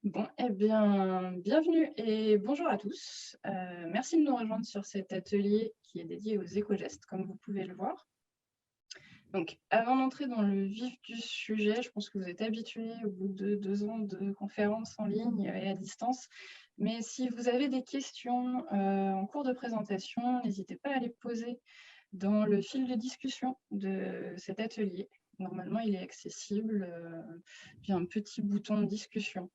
Bon, eh bien, bienvenue et bonjour à tous. Merci de nous rejoindre sur cet atelier qui est dédié aux éco-gestes, comme vous pouvez le voir. Donc, avant d'entrer dans le vif du sujet, je pense que vous êtes habitués au bout de 2 ans de conférences en ligne et à distance. Mais si vous avez des questions en cours de présentation, n'hésitez pas à les poser dans le fil de discussion de cet atelier. Normalement, il est accessible via un petit bouton de discussion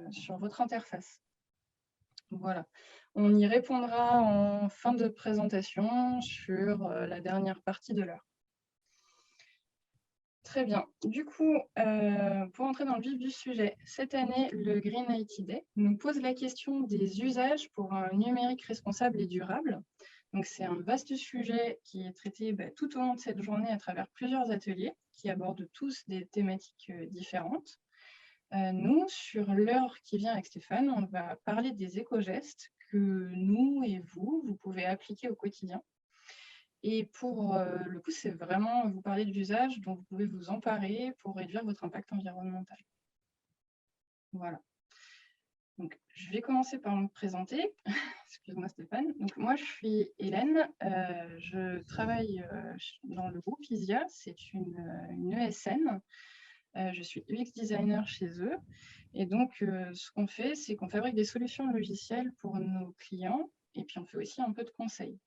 sur votre interface. Voilà. On y répondra en fin de présentation sur la dernière partie de l'heure. Très bien. Du coup, pour entrer dans le vif du sujet, cette année, le Green IT Day nous pose la question des usages pour un numérique responsable et durable. Donc, c'est un vaste sujet qui est traité tout au long de cette journée à travers plusieurs ateliers qui abordent tous des thématiques différentes. Nous, sur l'heure qui vient avec Stéphane, on va parler des éco-gestes que nous et vous pouvez appliquer au quotidien. Et pour le coup, c'est vraiment vous parler d'usages dont vous pouvez vous emparer pour réduire votre impact environnemental. Voilà. Donc, je vais commencer par me présenter. Excuse-moi Stéphane. Donc, moi, je suis Hélène. Je travaille dans le groupe ISIA. C'est une ESN. Je suis UX designer chez eux. Et donc, ce qu'on fait, c'est qu'on fabrique des solutions logicielles pour nos clients. Et puis, on fait aussi un peu de conseil.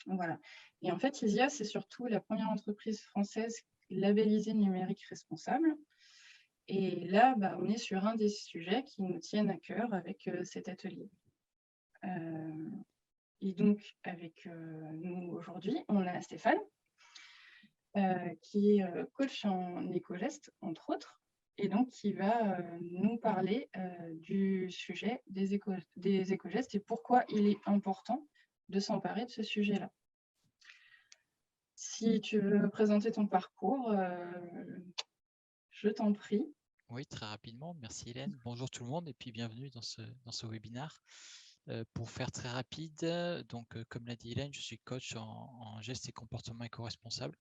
Voilà. Et en fait, ISIA, c'est surtout la première entreprise française labellisée numérique responsable. Et là, on est sur un des sujets qui nous tiennent à cœur avec cet atelier. Et donc, avec nous aujourd'hui, on a Stéphane, qui est coach en éco-gestes, entre autres, et donc qui va nous parler du sujet des éco-gestes et pourquoi il est important de s'emparer de ce sujet-là. Si tu veux présenter ton parcours, je t'en prie. Oui, très rapidement. Merci Hélène. Bonjour tout le monde et puis bienvenue dans ce webinaire. Pour faire très rapide, donc comme l'a dit Hélène, je suis coach en gestes et comportements éco-responsables.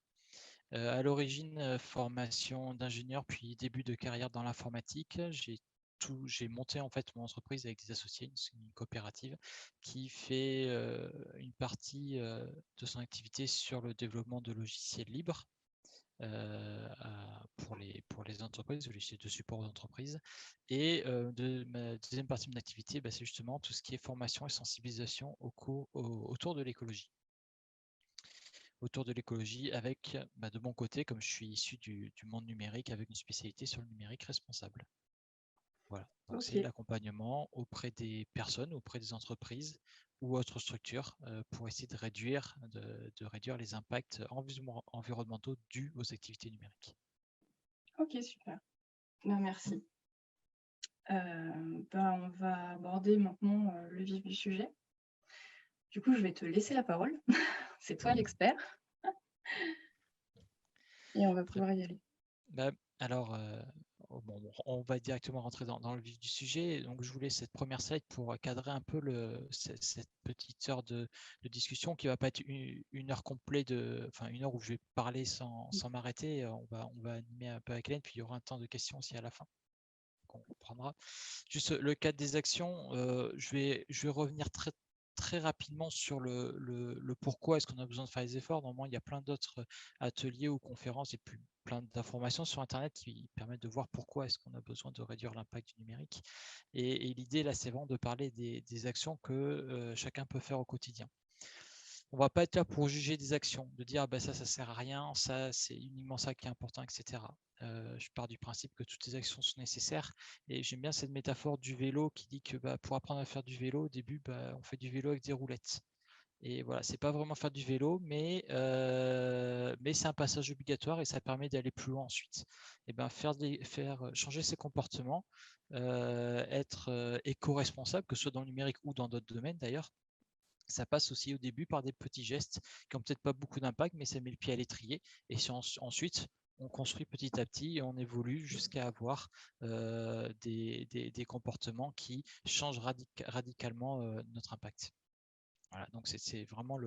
À l'origine, formation d'ingénieur, puis début de carrière dans l'informatique. J'ai monté en fait mon entreprise avec des associés, une coopérative qui fait une partie de son activité sur le développement de logiciels libres. Pour les entreprises, le logiciel de support aux entreprises. Et ma deuxième partie de mon activité, c'est justement tout ce qui est formation et sensibilisation autour de l'écologie. Autour de l'écologie avec, de mon côté, comme je suis issu du monde numérique, avec une spécialité sur le numérique responsable. Voilà, donc c'est Ok, l'accompagnement auprès des personnes, auprès des entreprises ou autres structures pour essayer de réduire les impacts environnementaux dus aux activités numériques. ok, super. Merci. On va aborder maintenant le vif du sujet. Du coup, je vais te laisser la parole. C'est toi l'expert. Et on va Très pouvoir y aller. Alors, on va directement rentrer dans le vif du sujet. Donc, je voulais cette première slide pour cadrer un peu cette petite heure de discussion qui va pas être une heure complète, une heure où je vais parler sans m'arrêter. On va animer un peu avec Hélène, puis il y aura un temps de questions aussi à la fin qu'on prendra. Juste le cadre des actions, je vais revenir très rapidement sur le pourquoi est-ce qu'on a besoin de faire les efforts. Normalement, il y a plein d'autres ateliers ou conférences et puis plein d'informations sur Internet qui permettent de voir pourquoi est-ce qu'on a besoin de réduire l'impact du numérique. Et l'idée, là, c'est vraiment de parler des actions que chacun peut faire au quotidien. On ne va pas être là pour juger des actions, de dire ça sert à rien, ça c'est uniquement ça qui est important, etc. Je pars du principe que toutes les actions sont nécessaires et j'aime bien cette métaphore du vélo qui dit que pour apprendre à faire du vélo, au début on fait du vélo avec des roulettes. Et voilà, c'est pas vraiment faire du vélo, mais c'est un passage obligatoire et ça permet d'aller plus loin ensuite. Et faire changer ses comportements, être éco-responsable, que ce soit dans le numérique ou dans d'autres domaines d'ailleurs, ça passe aussi au début par des petits gestes qui n'ont peut-être pas beaucoup d'impact, mais ça met le pied à l'étrier. Et ensuite, on construit petit à petit et on évolue jusqu'à avoir des comportements qui changent radicalement notre impact. Voilà, donc c'est vraiment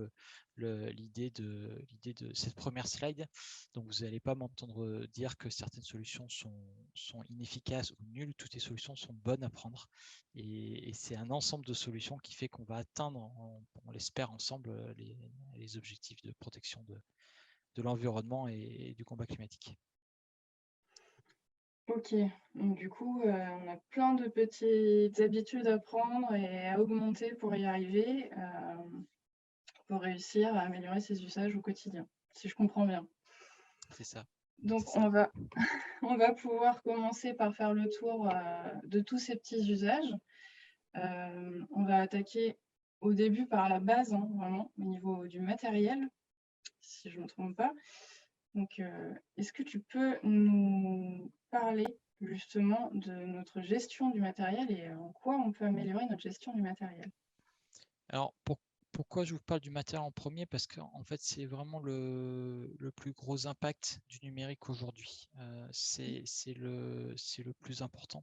l'idée de cette première slide. Donc vous n'allez pas m'entendre dire que certaines solutions sont inefficaces ou nulles. Toutes les solutions sont bonnes à prendre. Et c'est un ensemble de solutions qui fait qu'on va atteindre, on l'espère ensemble, les objectifs de protection de l'environnement et du combat climatique. Ok, donc du coup, on a plein de petites habitudes à prendre et à augmenter pour y arriver, pour réussir à améliorer ses usages au quotidien, si je comprends bien. C'est ça. Donc C'est ça. on va pouvoir commencer par faire le tour de tous ces petits usages. On va attaquer au début par la base, hein, vraiment, au niveau du matériel, si je ne me trompe pas. Donc, est-ce que tu peux nous parler justement de notre gestion du matériel et en quoi on peut améliorer notre gestion du matériel? Alors, pourquoi je vous parle du matériel en premier? Parce qu'en fait, c'est vraiment le plus gros impact du numérique aujourd'hui. C'est le plus important.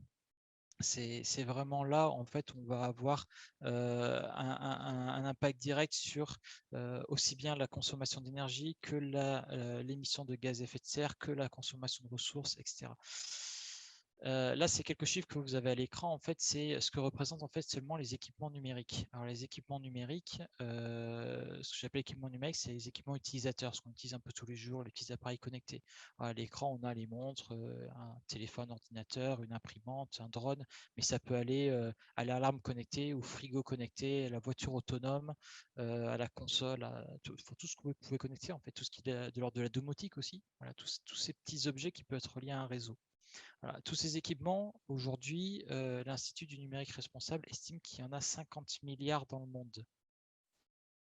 C'est vraiment là, en fait, on va avoir un impact direct sur aussi bien la consommation d'énergie que l'émission de gaz à effet de serre, que la consommation de ressources, etc. Là, c'est quelques chiffres que vous avez à l'écran. En fait, c'est ce que représentent en fait seulement les équipements numériques. Alors, les équipements numériques, ce que j'appelle équipements numériques, c'est les équipements utilisateurs, ce qu'on utilise un peu tous les jours, les petits appareils connectés. À l'écran, on a les montres, un téléphone, ordinateur, une imprimante, un drone, mais ça peut aller à l'alarme connectée, au frigo connecté, à la voiture autonome, à la console, à tout ce que vous pouvez connecter, en fait, tout ce qui est de l'ordre de la domotique aussi. Voilà, tous ces petits objets qui peuvent être reliés à un réseau. Voilà, tous ces équipements, aujourd'hui, l'Institut du numérique responsable estime qu'il y en a 50 milliards dans le monde.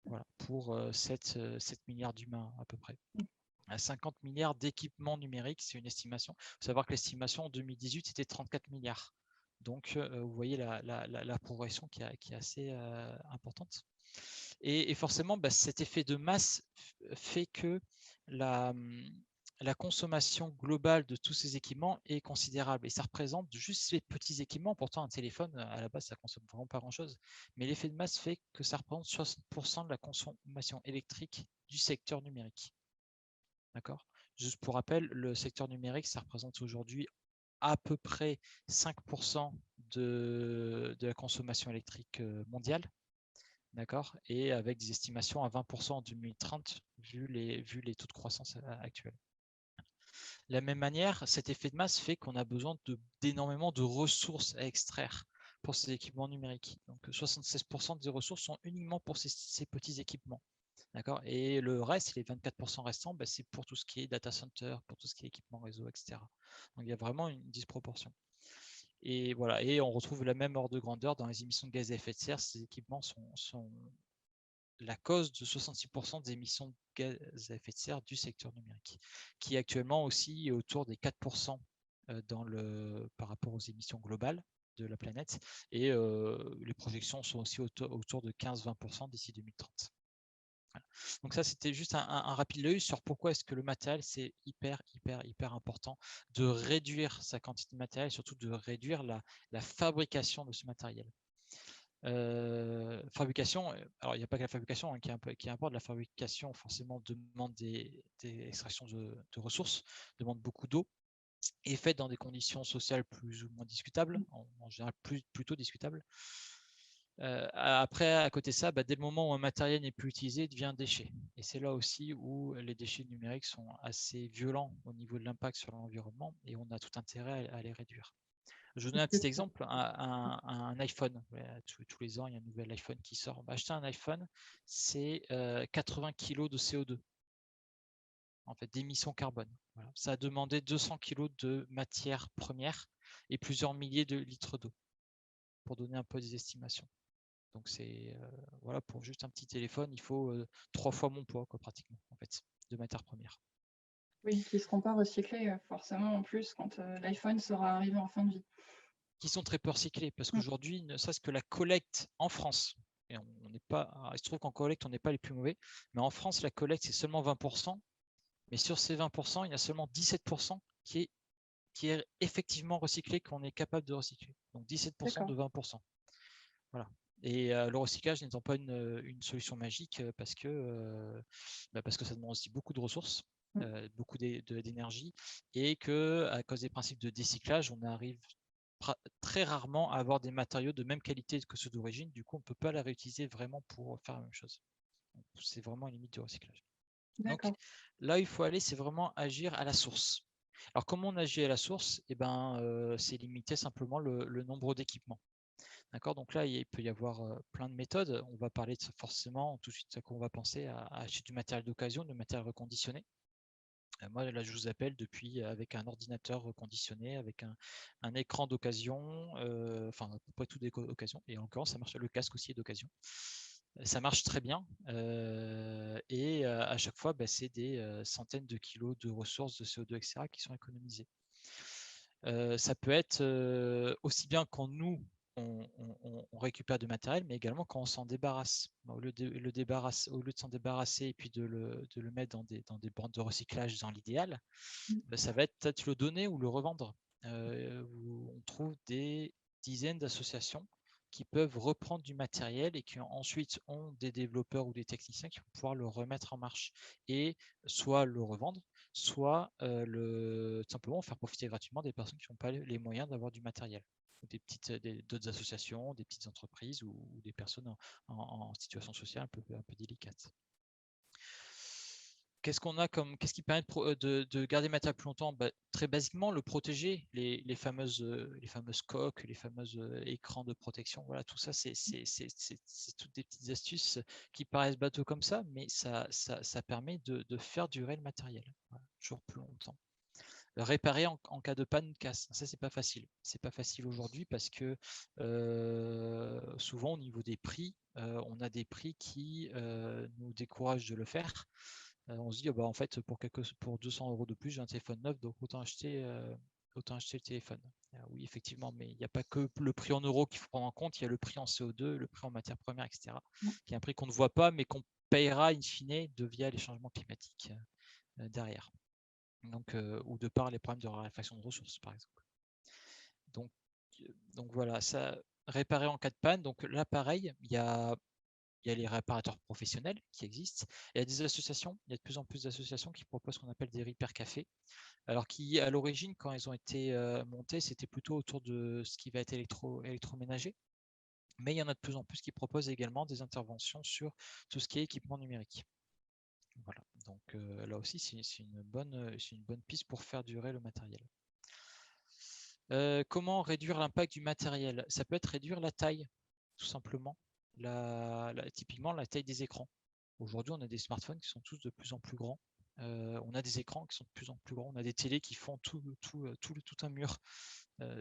Voilà, pour 7 milliards d'humains à peu près. À 50 milliards d'équipements numériques, c'est une estimation. Il faut savoir que l'estimation en 2018, c'était 34 milliards. Donc, vous voyez la progression qui est assez importante. Et forcément, cet effet de masse fait que la, la consommation globale de tous ces équipements est considérable. Et ça représente juste les petits équipements. Pourtant, un téléphone, à la base, ça ne consomme vraiment pas grand-chose. Mais l'effet de masse fait que ça représente 60% de la consommation électrique du secteur numérique. D'accord? Juste pour rappel, le secteur numérique, ça représente aujourd'hui à peu près 5% de la consommation électrique mondiale. D'accord? Et avec des estimations à 20% en 2030, vu les taux de croissance actuels. De la même manière, cet effet de masse fait qu'on a besoin d'énormément de ressources à extraire pour ces équipements numériques. Donc 76% des ressources sont uniquement pour ces petits équipements. D'accord? Et le reste, les 24% restants, c'est pour tout ce qui est data center, pour tout ce qui est équipement réseau, etc. Donc il y a vraiment une disproportion. Et voilà, et on retrouve la même ordre de grandeur dans les émissions de gaz à effet de serre. Ces équipements sont la cause de 66% des émissions de gaz à effet de serre du secteur numérique, qui actuellement aussi est autour des 4% par rapport aux émissions globales de la planète. Et les projections sont aussi autour de 15-20% d'ici 2030. Voilà. Donc ça, c'était juste un rapide œil sur pourquoi est-ce que le matériel, c'est hyper important de réduire sa quantité de matériel et surtout de réduire la fabrication de ce matériel. Fabrication, alors il n'y a pas que la fabrication qui importe, la fabrication forcément demande des extractions de ressources, demande beaucoup d'eau, est faite dans des conditions sociales plus ou moins discutables, en général plutôt discutables. Après, à côté de ça, dès le moment où un matériel n'est plus utilisé, il devient un déchet. Et c'est là aussi où les déchets numériques sont assez violents au niveau de l'impact sur l'environnement et on a tout intérêt à les réduire. Je vous donne un petit exemple, un iPhone. Tous les ans, il y a un nouvel iPhone qui sort. Acheter un iPhone, c'est 80 kg de CO2, en fait, d'émissions carbone. Voilà. Ça a demandé 200 kg de matières premières et plusieurs milliers de litres d'eau, pour donner un peu des estimations. Donc c'est voilà, pour juste un petit téléphone, il faut 3 fois mon poids, quoi, pratiquement, en fait, de matières premières. Oui, qui ne seront pas recyclés forcément en plus quand l'iPhone sera arrivé en fin de vie. Qui sont très peu recyclés, parce qu'aujourd'hui, ne serait-ce que la collecte en France, et on n'est pas, il se trouve qu'en collecte, on n'est pas les plus mauvais, mais en France, la collecte, c'est seulement 20%, mais sur ces 20%, il y a seulement 17% qui est effectivement recyclé, qu'on est capable de recycler. Donc 17% de 20%. Voilà. Et le recyclage n'étant pas une solution magique parce que ça demande aussi beaucoup de ressources, beaucoup d'énergie, et que à cause des principes de décyclage, on arrive très rarement à avoir des matériaux de même qualité que ceux d'origine. Du coup, on ne peut pas la réutiliser vraiment pour faire la même chose. C'est vraiment une limite du recyclage. Donc là, il faut aller, c'est vraiment agir à la source. Alors, comment on agit à la source? C'est limiter simplement le nombre d'équipements. D'accord. Donc là, il peut y avoir plein de méthodes. On va parler forcément, tout de suite, qu'on va penser à acheter du matériel d'occasion, du matériel reconditionné. Moi, là, je vous appelle depuis avec un ordinateur reconditionné, avec un écran d'occasion, enfin, à peu près tout d'occasion. Et en l'occurrence, ça marche, le casque aussi est d'occasion. Ça marche très bien. Et à chaque fois, c'est des centaines de kilos de ressources de CO2, etc., qui sont économisées. Ça peut être aussi bien quand nous, on récupère du matériel, mais également quand on s'en débarrasse. Au lieu de s'en débarrasser et puis de le mettre dans des bornes de recyclage dans l'idéal, ça va être peut-être le donner ou le revendre. On trouve des dizaines d'associations qui peuvent reprendre du matériel et qui ensuite ont des développeurs ou des techniciens qui vont pouvoir le remettre en marche et soit le revendre, soit simplement faire profiter gratuitement des personnes qui n'ont pas les moyens d'avoir du matériel. D'autres associations, des petites entreprises ou des personnes en situation sociale un peu délicate. Qu'est-ce qui permet de garder le matériel plus longtemps? Très basiquement, le protéger, les fameuses coques, les fameux écrans de protection. Voilà, tout ça, c'est toutes des petites astuces qui paraissent bateaux comme ça, mais ça permet de faire durer le matériel, voilà, toujours plus longtemps. Réparer en cas de panne, casse, ça c'est pas facile. C'est pas facile aujourd'hui parce que souvent au niveau des prix, on a des prix qui nous découragent de le faire. On se dit en fait pour 200 € de plus, j'ai un téléphone neuf, donc autant acheter le téléphone. Oui, effectivement, mais il n'y a pas que le prix en euros qu'il faut prendre en compte, il y a le prix en CO2, le prix en matières premières, etc., qui est un prix qu'on ne voit pas, mais qu'on payera in fine via les changements climatiques derrière. Donc, ou de par les problèmes de raréfaction de ressources, par exemple. Donc voilà, ça réparer en cas de panne. Donc là, pareil, il y a les réparateurs professionnels qui existent. Il y a des associations, il y a de plus en plus d'associations qui proposent ce qu'on appelle des repair cafés. Alors qui, à l'origine, quand ils ont été montés, c'était plutôt autour de ce qui va être électroménager. Mais il y en a de plus en plus qui proposent également des interventions sur tout ce qui est équipement numérique. Voilà. Donc là aussi, c'est une bonne piste pour faire durer le matériel. Comment réduire l'impact du matériel? Ça peut être réduire la taille, tout simplement. Typiquement, la taille des écrans. Aujourd'hui, on a des smartphones qui sont tous de plus en plus grands. On a des écrans qui sont de plus en plus grands. On a des télés qui font tout un mur.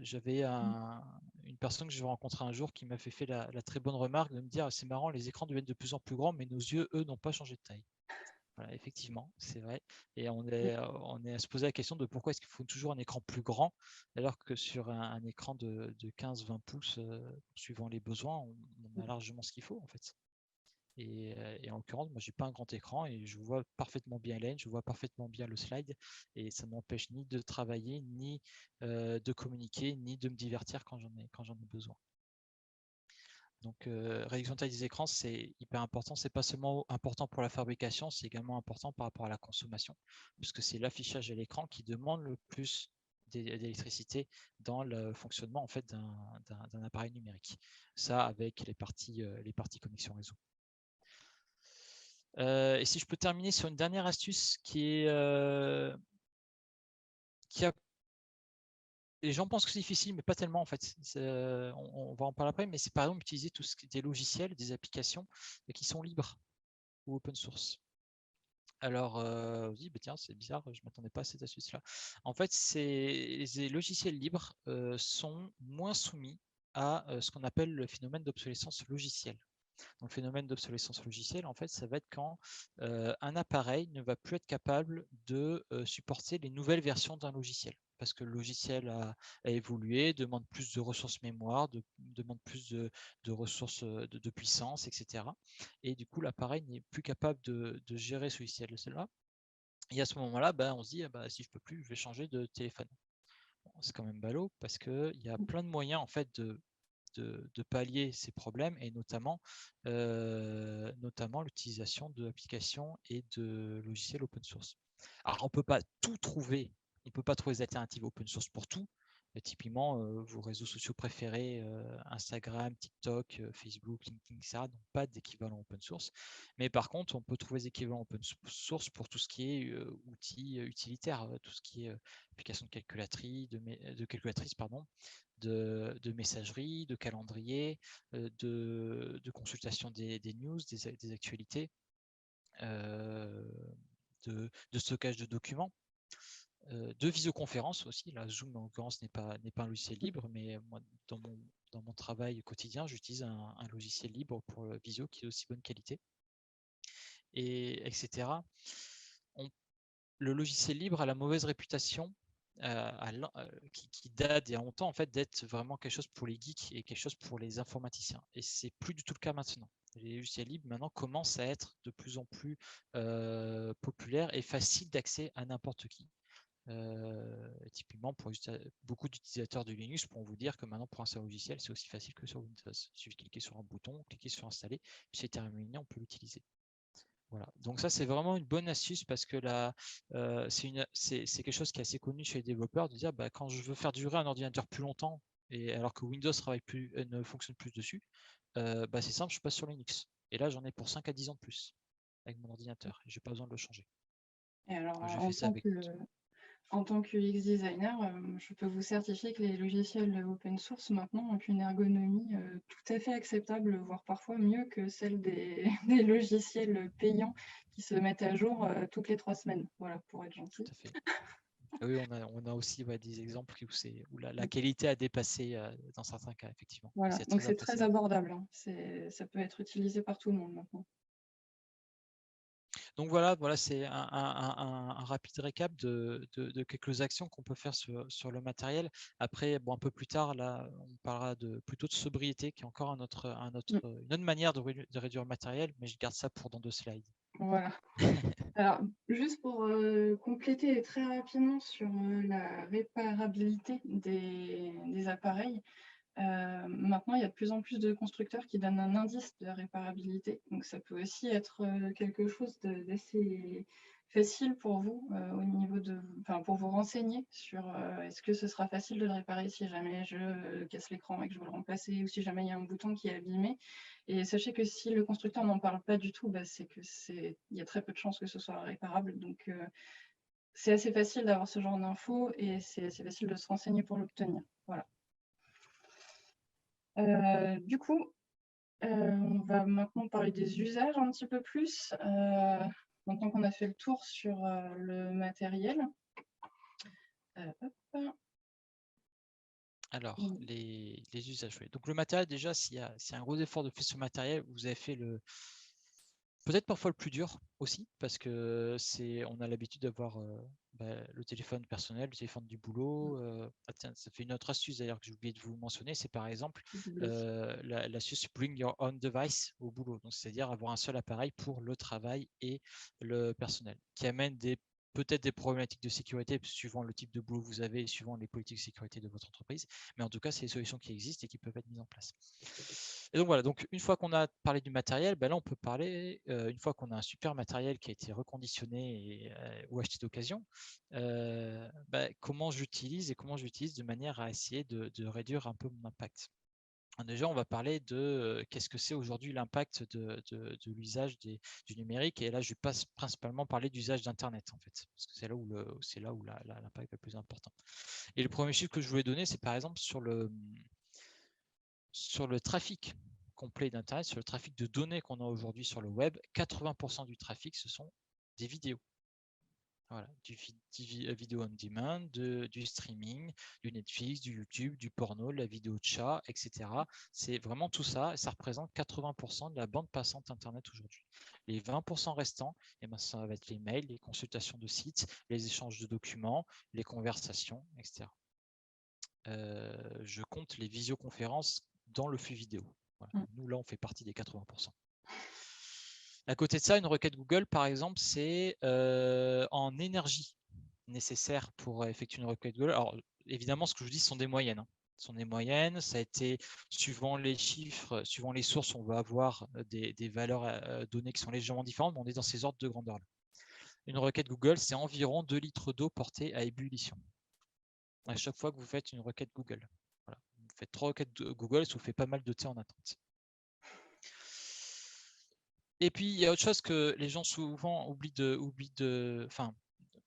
J'avais une personne que j'ai rencontrée un jour qui m'a fait la très bonne remarque de me dire c'est marrant, les écrans deviennent de plus en plus grands, mais nos yeux, eux, n'ont pas changé de taille. Voilà, effectivement, c'est vrai. Et on est à se poser la question de pourquoi est-ce qu'il faut toujours un écran plus grand, alors que sur un écran de 15-20 pouces, suivant les besoins, on a largement ce qu'il faut en fait. Et en l'occurrence, moi, j'ai pas un grand écran et je vois parfaitement bien Hélène, je vois parfaitement bien le slide, et ça ne m'empêche ni de travailler, ni de communiquer, ni de me divertir quand j'en ai besoin. Donc, réduction de taille des écrans, c'est hyper important. C'est pas seulement important pour la fabrication, c'est également important par rapport à la consommation, puisque c'est l'affichage à l'écran qui demande le plus d'électricité dans le fonctionnement en fait d'un appareil numérique. Ça, avec les parties connexion réseau. Et si je peux terminer sur une dernière astuce qui a les gens pensent que c'est difficile, mais pas tellement en fait. On va en parler après, mais c'est par exemple utiliser tout ce qui est des logiciels, des applications qui sont libres ou open source. Alors, on se dit, tiens, c'est bizarre, je ne m'attendais pas à cette astuce-là. En fait, ces logiciels libres sont moins soumis à ce qu'on appelle le phénomène d'obsolescence logicielle. Donc, le phénomène d'obsolescence logicielle, en fait, ça va être quand un appareil ne va plus être capable de supporter les nouvelles versions d'un logiciel. Parce que le logiciel a évolué, demande plus de ressources mémoire, demande plus de ressources de puissance, etc. Et du coup, l'appareil n'est plus capable de gérer ce logiciel-là. Et à ce moment-là, on se dit, si je peux plus, je vais changer de téléphone. Bon, c'est quand même ballot parce qu'il y a plein de moyens en fait de de pallier ces problèmes, et notamment l'utilisation d'applications et de logiciels open source. Alors, on ne peut pas tout trouver, on ne peut pas trouver des alternatives open source pour tout. Typiquement, vos réseaux sociaux préférés, Instagram, TikTok, Facebook, LinkedIn, etc., n'ont pas d'équivalent open source. Mais par contre, on peut trouver des équivalents open source pour tout ce qui est outils utilitaires, tout ce qui est application de calculatrice, de messagerie, de calendrier, de consultation des news, des actualités, de stockage de documents. De visioconférence aussi. Là, Zoom en l'occurrence n'est pas un logiciel libre, mais moi, dans mon travail quotidien, j'utilise un logiciel libre pour le visio qui est aussi bonne qualité, etc. Le logiciel libre a la mauvaise réputation qui date il y a longtemps en fait d'être vraiment quelque chose pour les geeks et quelque chose pour les informaticiens. Et c'est plus du tout le cas maintenant. Les logiciels libres maintenant commencent à être de plus en plus populaires et faciles d'accès à n'importe qui. Typiquement, pour beaucoup d'utilisateurs de Linux pourront vous dire que maintenant pour un seul logiciel, c'est aussi facile que sur Windows. Il suffit de cliquer sur un bouton, cliquer sur installer, puis c'est terminé, on peut l'utiliser. Voilà. Donc ça, c'est vraiment une bonne astuce parce que c'est quelque chose qui est assez connu chez les développeurs de dire quand je veux faire durer un ordinateur plus longtemps, et alors que Windows ne fonctionne plus dessus, c'est simple, je passe sur Linux. Et là, j'en ai pour 5 à 10 ans de plus avec mon ordinateur. Je n'ai pas besoin de le changer. Et alors, j'ai fait ça avec... En tant que UX designer, je peux vous certifier que les logiciels open source maintenant ont une ergonomie tout à fait acceptable, voire parfois mieux que celle des, des logiciels payants qui se mettent à jour toutes les 3 semaines. Voilà, pour être gentil. Tout à fait. Oui, on a aussi des exemples où la qualité a dépassé dans certains cas, effectivement. Voilà, donc c'est très abordable. Hein. Ça peut être utilisé par tout le monde maintenant. Donc voilà, c'est un rapide récap de quelques actions qu'on peut faire sur le matériel. Après, un peu plus tard, là, on parlera plutôt de sobriété, qui est encore une autre manière de réduire le matériel, mais je garde ça pour dans 2 slides. Voilà. Alors, juste pour compléter très rapidement sur la réparabilité des appareils, maintenant, il y a de plus en plus de constructeurs qui donnent un indice de réparabilité. Donc, ça peut aussi être quelque chose d'assez facile pour vous au niveau pour vous renseigner sur est-ce que ce sera facile de le réparer si jamais je casse l'écran et que je veux le remplacer, ou si jamais il y a un bouton qui est abîmé. Et sachez que si le constructeur n'en parle pas du tout, c'est qu'il y a très peu de chances que ce soit réparable. Donc, c'est assez facile d'avoir ce genre d'infos et c'est assez facile de se renseigner pour l'obtenir. Voilà. Du coup, on va maintenant parler des usages un petit peu plus, maintenant qu'on a fait le tour sur le matériel. Alors, les usages. Oui. Donc le matériel, déjà, s'il y a un gros effort de fait sur le matériel, vous avez fait peut-être parfois le plus dur aussi, parce que on a l'habitude d'avoir le téléphone personnel, le téléphone du boulot. Tiens, ça fait une autre astuce d'ailleurs que j'ai oublié de vous mentionner, c'est par exemple l'astuce Bring Your Own Device au boulot. Donc c'est-à-dire avoir un seul appareil pour le travail et le personnel, qui amène peut-être des problématiques de sécurité suivant le type de boulot que vous avez et suivant les politiques de sécurité de votre entreprise. Mais en tout cas, c'est des solutions qui existent et qui peuvent être mises en place. Et donc voilà, donc une fois qu'on a parlé du matériel, là on peut parler, une fois qu'on a un super matériel qui a été reconditionné ou acheté d'occasion, comment j'utilise de manière à essayer de réduire un peu mon impact. Déjà, on va parler de qu'est-ce que c'est aujourd'hui l'impact de l'usage du numérique. Et là, je passe principalement parler d'usage d'Internet, en fait, parce que c'est là où l'impact est le plus important. Et le premier chiffre que je voulais donner, c'est par exemple sur le trafic complet d'Internet, sur le trafic de données qu'on a aujourd'hui sur le web. 80% du trafic, ce sont des vidéos. Voilà, du vidéo on demand, du streaming, du Netflix, du YouTube, du porno, de la vidéo de chat, etc. C'est vraiment tout ça, et ça représente 80% de la bande passante Internet aujourd'hui. Les 20% restants, ça va être les mails, les consultations de sites, les échanges de documents, les conversations, etc. Je compte les visioconférences dans le flux vidéo. Voilà. Nous, là, on fait partie des 80%. À côté de ça, une requête Google, par exemple, c'est en énergie nécessaire pour effectuer une requête Google. Alors, évidemment, ce que je vous dis, ce sont des moyennes. Hein. sont des moyennes. Ça a été, suivant les chiffres, suivant les sources, on va avoir des valeurs données qui sont légèrement différentes, mais on est dans ces ordres de grandeur-là. Une requête Google, c'est environ 2 litres d'eau portée à ébullition. À chaque fois que vous faites une requête Google. Voilà. Vous faites 3 requêtes Google, ça vous fait pas mal de thé en attente. Et puis, il y a autre chose que les gens souvent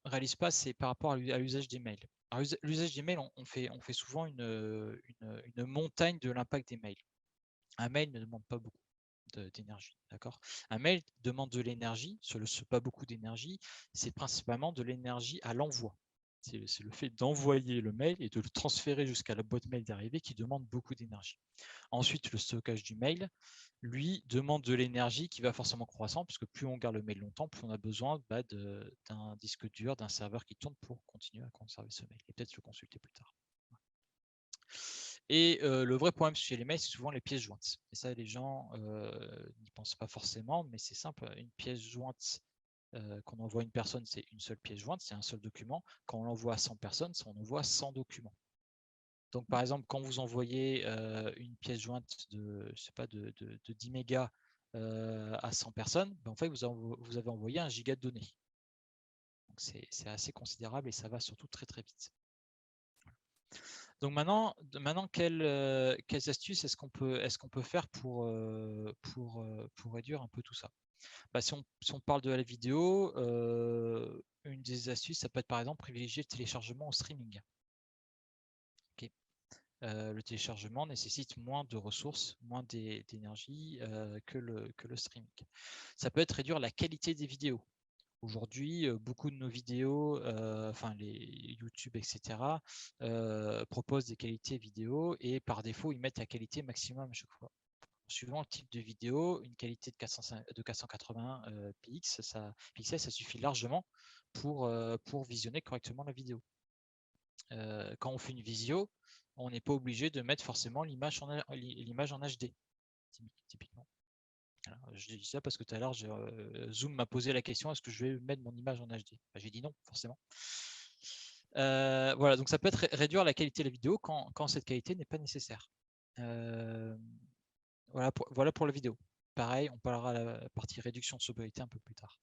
réalisent pas, c'est par rapport à l'usage des mails. Alors, l'usage des mails, on fait souvent une montagne de l'impact des mails. Un mail ne demande pas beaucoup d'énergie, d'accord? Un mail demande de l'énergie, pas beaucoup d'énergie, c'est principalement de l'énergie à l'envoi. C'est le fait d'envoyer le mail et de le transférer jusqu'à la boîte mail d'arrivée qui demande beaucoup d'énergie. Ensuite, le stockage du mail, lui, demande de l'énergie qui va forcément croissant, puisque plus on garde le mail longtemps, plus on a besoin d'un disque dur, d'un serveur qui tourne pour continuer à conserver ce mail et peut-être le consulter plus tard. Et le vrai problème chez les mails, c'est souvent les pièces jointes. Et ça, les gens n'y pensent pas forcément, mais c'est simple. Une pièce jointe qu'on envoie à une personne, c'est une seule pièce jointe, c'est un seul document. Quand on l'envoie à 100 personnes, on envoie 100 documents. Donc, par exemple, quand vous envoyez une pièce jointe de 10 mégas à 100 personnes, ben, en fait, vous avez envoyé 1 giga de données. Donc, c'est assez considérable et ça va surtout très, très vite. Donc maintenant quelles astuces est-ce qu'on peut faire pour réduire un peu tout ça? Bah, si on parle de la vidéo, une des astuces, ça peut être par exemple privilégier le téléchargement au streaming. Okay. Le téléchargement nécessite moins de ressources, moins d'énergie que le streaming. Ça peut être réduire la qualité des vidéos. Aujourd'hui, beaucoup de nos vidéos, les YouTube, etc., proposent des qualités vidéo et par défaut, ils mettent la qualité maximum à chaque fois. Suivant le type de vidéo, une qualité de 480 pixels, ça suffit largement pour visionner correctement la vidéo. Quand on fait une visio, on n'est pas obligé de mettre forcément l'image en HD, typiquement. Alors, je dis ça parce que tout à l'heure, Zoom m'a posé la question, est-ce que je vais mettre mon image en HD? J'ai dit non, forcément. Voilà, donc ça peut être réduire la qualité de la vidéo quand cette qualité n'est pas nécessaire. Voilà pour la vidéo. Pareil, on parlera de la partie réduction de sobriété un peu plus tard.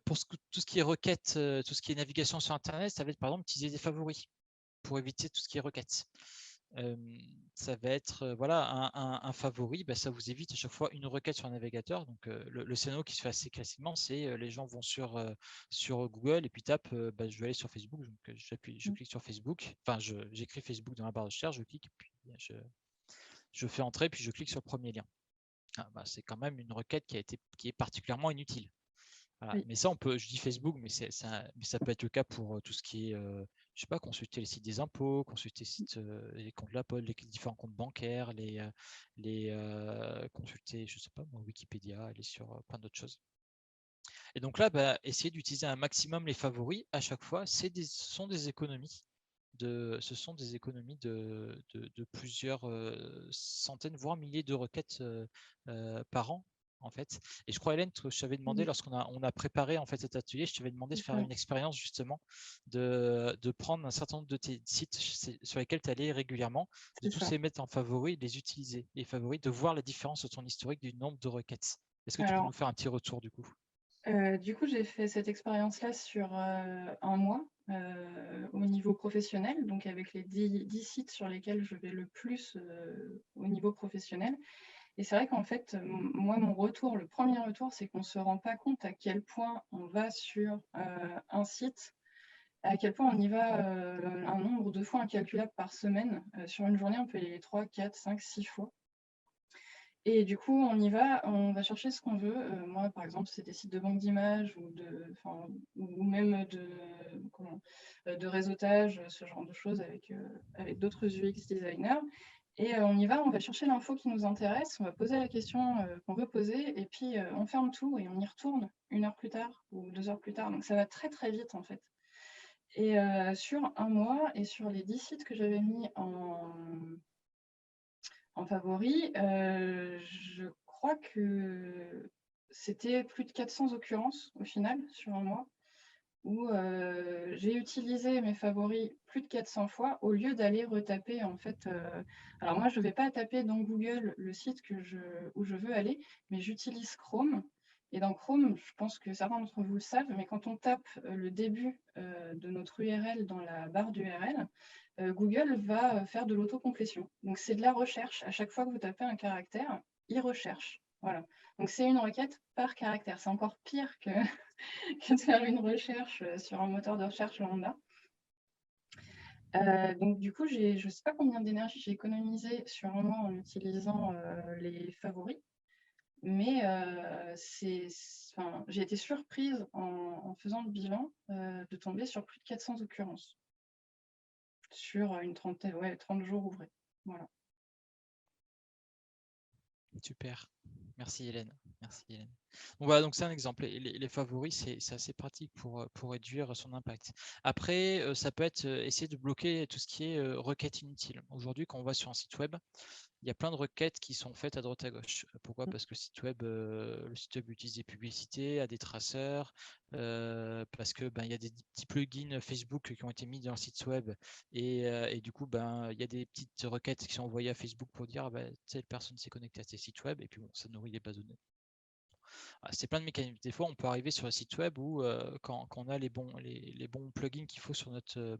Pour tout ce qui est requête, tout ce qui est navigation sur Internet, ça va être par exemple utiliser des favoris pour éviter tout ce qui est requête. Ça va être un favori, ça vous évite à chaque fois une requête sur un navigateur. Donc le scénario qui se fait assez classiquement, c'est les gens vont sur Google et puis tapent je vais aller sur Facebook, donc je clique sur Facebook, j'écris Facebook dans la barre de recherche, je clique, puis je fais entrer, puis je clique sur le premier lien. C'est quand même une requête qui est particulièrement inutile. Voilà. Oui. Mais ça, je dis Facebook, mais ça peut être le cas pour tout ce qui est, je sais pas, consulter les sites des impôts, consulter les comptes de la Poste, les différents comptes bancaires, consulter, je sais pas, Wikipédia, aller sur plein d'autres choses. Et donc là, essayer d'utiliser un maximum les favoris à chaque fois, ce sont des économies. Ce sont des économies de plusieurs centaines, voire milliers de requêtes par an. En fait. Et je crois, Hélène, que je t'avais demandé, lorsqu'on a préparé en fait cet atelier, je t'avais demandé de faire une expérience justement, de prendre un certain nombre de tes sites sur lesquels tu allais régulièrement, de tous les mettre en favoris, de les utiliser, les favoris, de voir la différence de ton historique du nombre de requêtes. Est-ce que tu peux nous faire un petit retour du coup? Du coup, j'ai fait cette expérience-là sur un mois au niveau professionnel, donc avec les 10 sites sur lesquels je vais le plus au niveau professionnel. Et c'est vrai qu'en fait, moi, le premier retour, c'est qu'on ne se rend pas compte à quel point on va sur un site, à quel point on y va un nombre de fois incalculable par semaine. Sur une journée, on peut y aller 3, 4, 5, 6 fois. Et du coup, on va avec ce qu'on veut. Moi, par exemple, c'est des sites de banque d'images ou même de réseautage, ce genre de choses avec d'autres UX designers. Et on va chercher l'info qui nous intéresse, on va poser la question qu'on veut poser, et puis on ferme tout et on y retourne 1 heure plus tard ou 2 heures plus tard. Donc ça va très très vite en fait. Et sur un mois et sur les 10 sites que j'avais mis en favori, je crois que c'était plus de 400 occurrences au final sur un mois. où j'ai utilisé mes favoris plus de 400 fois au lieu d'aller retaper en fait. Alors moi, je ne vais pas taper dans Google le site où je veux aller, mais j'utilise Chrome. Et dans Chrome, je pense que certains d'entre vous le savent, mais quand on tape le début de notre URL dans la barre d'URL, Google va faire de l'autocomplétion. Donc c'est de la recherche. À chaque fois que vous tapez un caractère, il recherche. Voilà. Donc c'est une requête par caractère. C'est encore pire que, que de faire une recherche sur un moteur de recherche lambda. Donc du coup, je ne sais pas combien d'énergie j'ai économisé sur un mois en utilisant les favoris, mais j'ai été surprise en faisant le bilan de tomber sur plus de 400 occurrences sur une trentaine, 30 jours ouvrés. Voilà. Super. Merci Hélène. Merci Hélène. Donc voilà, donc c'est un exemple. Les favoris, c'est assez pratique pour réduire son impact. Après, ça peut être essayer de bloquer tout ce qui est requête inutile. Aujourd'hui, quand on va sur un site web, il y a plein de requêtes qui sont faites à droite à gauche. Pourquoi? Parce que le site web utilise des publicités, a des traceurs, parce que il y a des petits plugins Facebook qui ont été mis dans le site web et du coup il y a des petites requêtes qui sont envoyées à Facebook pour dire telle personne s'est connectée à ces sites web et puis bon, ça nourrit les bases de données. C'est plein de mécanismes. Des fois, on peut arriver sur un site web où, quand on a les bons plugins qu'il faut sur notre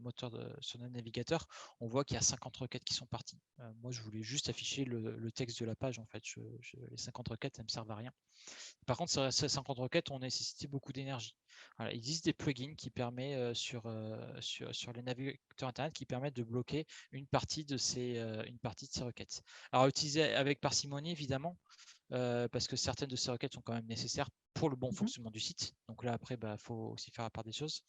sur notre navigateur, on voit qu'il y a 50 requêtes qui sont parties. Moi, je voulais juste afficher le texte de la page. En fait, les 50 requêtes, ça ne me servent à rien. Par contre, ces 50 requêtes ont nécessité beaucoup d'énergie. Voilà, il existe des plugins qui permettent sur les navigateurs Internet qui permettent de bloquer une partie de ces requêtes. Alors, utiliser avec parcimonie, évidemment, parce que certaines de ces requêtes sont quand même nécessaires pour le bon fonctionnement du site. Donc là, après, faut aussi faire la part des choses.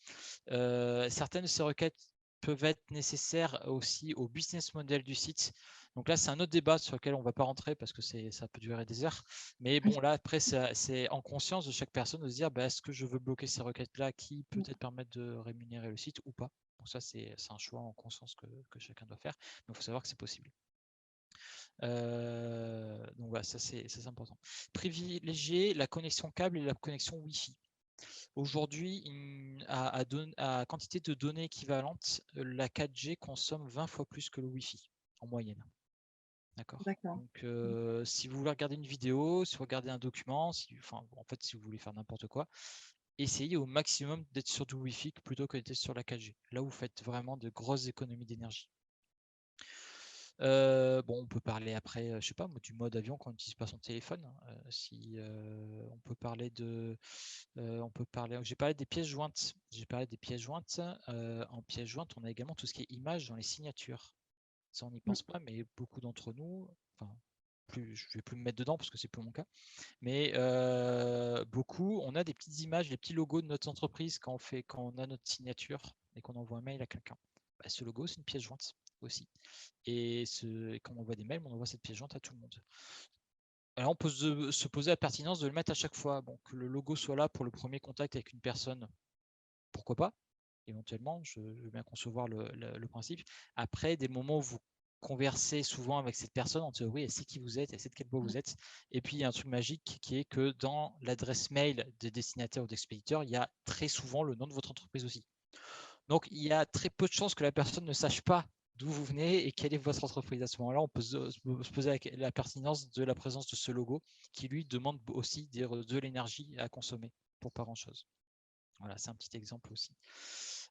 Certaines de ces requêtes peuvent être nécessaires aussi au business model du site. Donc là, c'est un autre débat sur lequel on ne va pas rentrer parce que ça peut durer des heures. Mais bon, là, après, c'est en conscience de chaque personne de se dire, est-ce que je veux bloquer ces requêtes-là qui peut-être permettent de rémunérer le site ou pas. Donc ça, c'est un choix en conscience que chacun doit faire. Mais il faut savoir que c'est possible. Donc voilà, ça c'est important. Privilégier la connexion câble et la connexion Wi-Fi. Aujourd'hui, à quantité de données équivalentes, la 4G consomme 20 fois plus que le Wi-Fi en moyenne. D'accord. Donc, si vous voulez regarder une vidéo, si vous regardez un document, en fait, si vous voulez faire n'importe quoi, essayez au maximum d'être sur du Wi-Fi plutôt que d'être sur la 4G. Là, vous faites vraiment de grosses économies d'énergie. On peut parler après, je sais pas, du mode avion quand on n'utilise pas son téléphone. On peut parler j'ai parlé des pièces jointes. En pièces jointes, on a également tout ce qui est images dans les signatures. Ça, on n'y pense pas, mais beaucoup d'entre nous, je ne vais plus me mettre dedans parce que c'est plus mon cas, mais beaucoup, on a des petites images, des petits logos de notre entreprise quand on a notre signature et qu'on envoie un mail à quelqu'un. Ce logo, c'est une pièce jointe aussi. Et quand on envoie des mails, on envoie cette pièce jointe à tout le monde. Alors on peut se poser la pertinence de le mettre à chaque fois. Bon, que le logo soit là pour le premier contact avec une personne, pourquoi pas? Éventuellement, je veux bien concevoir le principe. Après, des moments où vous conversez souvent avec cette personne, on dit oui, elle sait qui vous êtes, elle sait de quel bois vous êtes. Et puis, il y a un truc magique qui est que dans l'adresse mail des destinataires ou d'expéditeurs, il y a très souvent le nom de votre entreprise aussi. Donc, il y a très peu de chances que la personne ne sache pas d'où vous venez et quelle est votre entreprise. À ce moment-là, on peut se poser la pertinence de la présence de ce logo qui, lui, demande aussi de l'énergie à consommer pour pas grand-chose. Voilà, c'est un petit exemple aussi.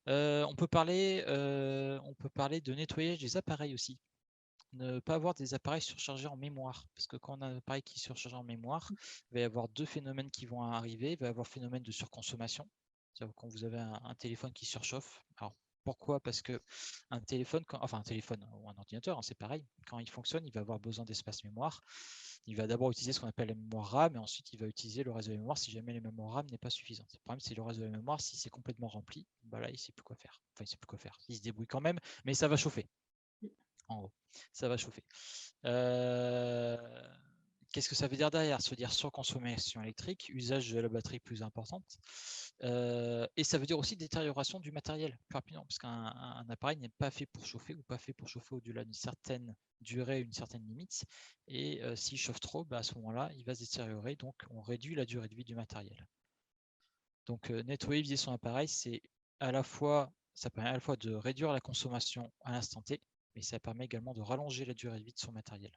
On peut parler de nettoyage des appareils aussi. Ne pas avoir des appareils surchargés en mémoire. Parce que quand on a un appareil qui est surchargé en mémoire, il va y avoir deux phénomènes qui vont arriver. Il va y avoir le phénomène de surconsommation. C'est-à-dire quand vous avez un téléphone qui surchauffe. Alors, pourquoi? Parce que un téléphone ou un ordinateur, c'est pareil. Quand il fonctionne, il va avoir besoin d'espace mémoire. Il va d'abord utiliser ce qu'on appelle la mémoire RAM et ensuite il va utiliser le reste de la mémoire si jamais la mémoire RAM n'est pas suffisante. Le problème, c'est le reste de la mémoire, si c'est complètement rempli, là, il ne sait plus quoi faire. Enfin, il ne sait plus quoi faire. Il se débrouille quand même, mais ça va chauffer. En gros, ça va chauffer. Qu'est-ce que ça veut dire derrière? Ça veut dire surconsommation électrique, usage de la batterie plus importante. Et ça veut dire aussi détérioration du matériel plus rapidement, parce qu'un appareil n'est pas fait pour chauffer ou pas fait pour chauffer au-delà d'une certaine durée, une certaine limite. Et s'il chauffe trop, à ce moment-là, il va se détériorer. Donc, on réduit la durée de vie du matériel. Donc, nettoyer, vider son appareil, ça permet à la fois de réduire la consommation à l'instant T, mais ça permet également de rallonger la durée de vie de son matériel.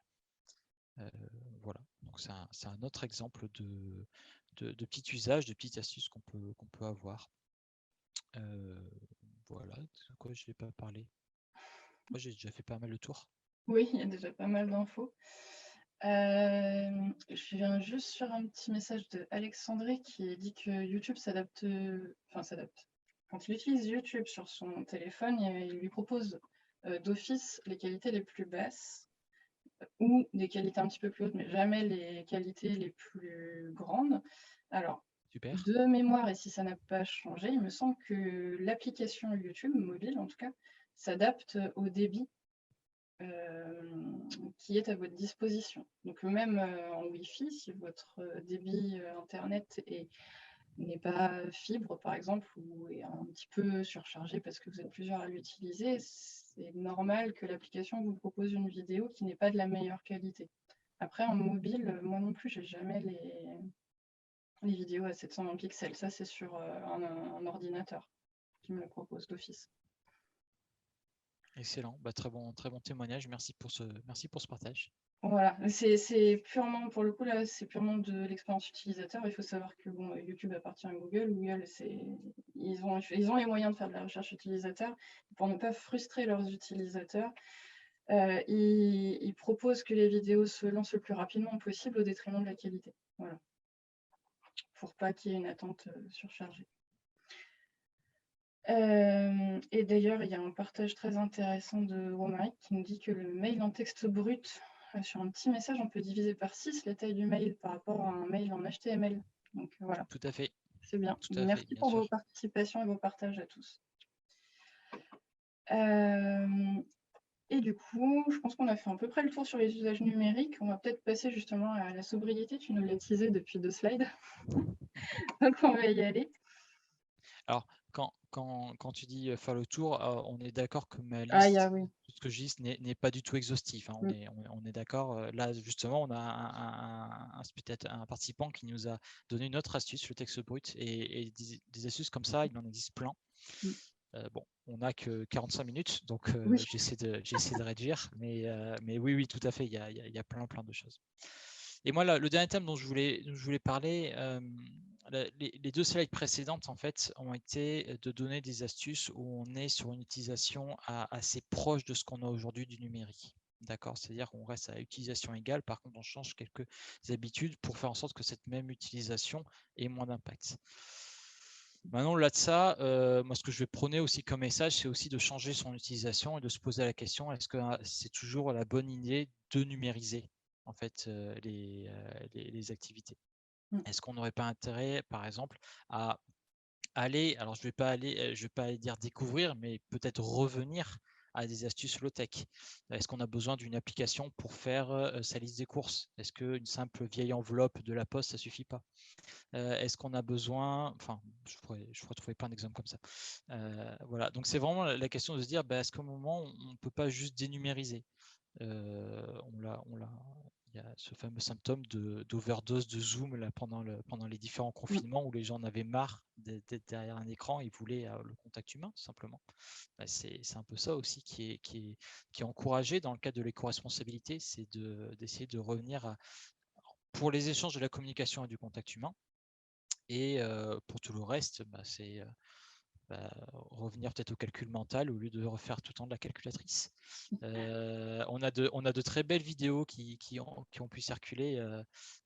Voilà, donc c'est un autre exemple de petit usage, de petites astuces qu'on peut avoir. Voilà, de quoi je n'ai pas parlé. Moi, j'ai déjà fait pas mal de tours. Oui, il y a déjà pas mal d'infos. Je viens juste sur un petit message de Alexandré qui dit que YouTube s'adapte. Quand il utilise YouTube sur son téléphone, il lui propose d'office les qualités les plus basses ou des qualités un petit peu plus hautes, mais jamais les qualités les plus grandes. Alors, Super. de mémoire, et si ça n'a pas changé, il me semble que l'application YouTube, mobile en tout cas, s'adapte au débit qui est à votre disposition. Donc même en Wi-Fi, si votre débit Internet n'est pas fibre, par exemple, ou est un petit peu surchargé parce que vous êtes plusieurs à l'utiliser, c'est normal que l'application vous propose une vidéo qui n'est pas de la meilleure qualité. Après, en mobile, moi non plus, j'ai jamais les vidéos à 720 pixels. Ça, c'est sur un ordinateur qui me le propose d'office. Excellent, très bon témoignage. Merci pour ce partage. Voilà, c'est purement, pour le coup, là, c'est purement de l'expérience utilisateur. Il faut savoir que bon, YouTube appartient à Google. Google, ils ont les moyens de faire de la recherche utilisateur. Pour ne pas frustrer leurs utilisateurs, ils proposent que les vidéos se lancent le plus rapidement possible au détriment de la qualité. Voilà. Pour pas qu'il y ait une attente surchargée. Et d'ailleurs, il y a un partage très intéressant de Romaric qui nous dit que le mail en texte brut, sur un petit message, on peut diviser par 6 la taille du mail par rapport à un mail en HTML. Donc voilà. Tout à fait. C'est bien. Tout à fait, Merci bien pour sûr. vos participations et vos partages à tous. Et du coup, je pense qu'on a fait à peu près le tour sur les usages numériques. On va peut-être passer justement à la sobriété. Tu nous l'as teasé depuis 2 slides. Donc on va y aller. Alors, quand tu dis faire le tour, on est d'accord que ma Ah, liste, oui. tout ce que je dis, n'est pas du tout exhaustif. Hein. On est d'accord. Là, justement, on a peut-être un participant qui nous a donné une autre astuce, le texte brut, et des astuces comme ça, il en existe plein. Bon, on n'a que 45 minutes, donc Oui. j'essaie de réduire, mais oui, tout à fait, il y a plein de choses. Et moi, là, le dernier thème dont je voulais parler, les 2 slides précédentes, en fait, ont été de donner des astuces où on est sur une utilisation assez proche de ce qu'on a aujourd'hui du numérique. D'accord, c'est-à-dire qu'on reste à utilisation égale, par contre, on change quelques habitudes pour faire en sorte que cette même utilisation ait moins d'impact. Maintenant, au-delà de ça, moi, ce que je vais prôner aussi comme message, c'est aussi de changer son utilisation et de se poser la question, est-ce que c'est toujours la bonne idée de numériser en fait les activités? Est-ce qu'on n'aurait pas intérêt, par exemple, à aller, alors je vais pas aller dire découvrir, mais peut-être revenir à des astuces low-tech. Est-ce qu'on a besoin d'une application pour faire sa liste des courses? Est-ce qu'une simple vieille enveloppe de la poste, ça suffit pas? Est-ce qu'on a besoin, enfin, je pourrais trouver plein d'exemples comme ça. Voilà, donc c'est vraiment la question de se dire, est-ce qu'au moment, on ne peut pas juste dénumériser? Il y a ce fameux symptôme d'overdose de Zoom là, pendant les différents confinements où les gens en avaient marre d'être derrière un écran, ils voulaient le contact humain, tout simplement. C'est un peu ça aussi qui est encouragé dans le cadre de l'éco-responsabilité, c'est d'essayer de revenir pour les échanges de la communication et du contact humain. Et pour tout le reste, c'est revenir peut-être au calcul mental au lieu de refaire tout le temps de la calculatrice. On a de très belles vidéos qui ont pu circuler,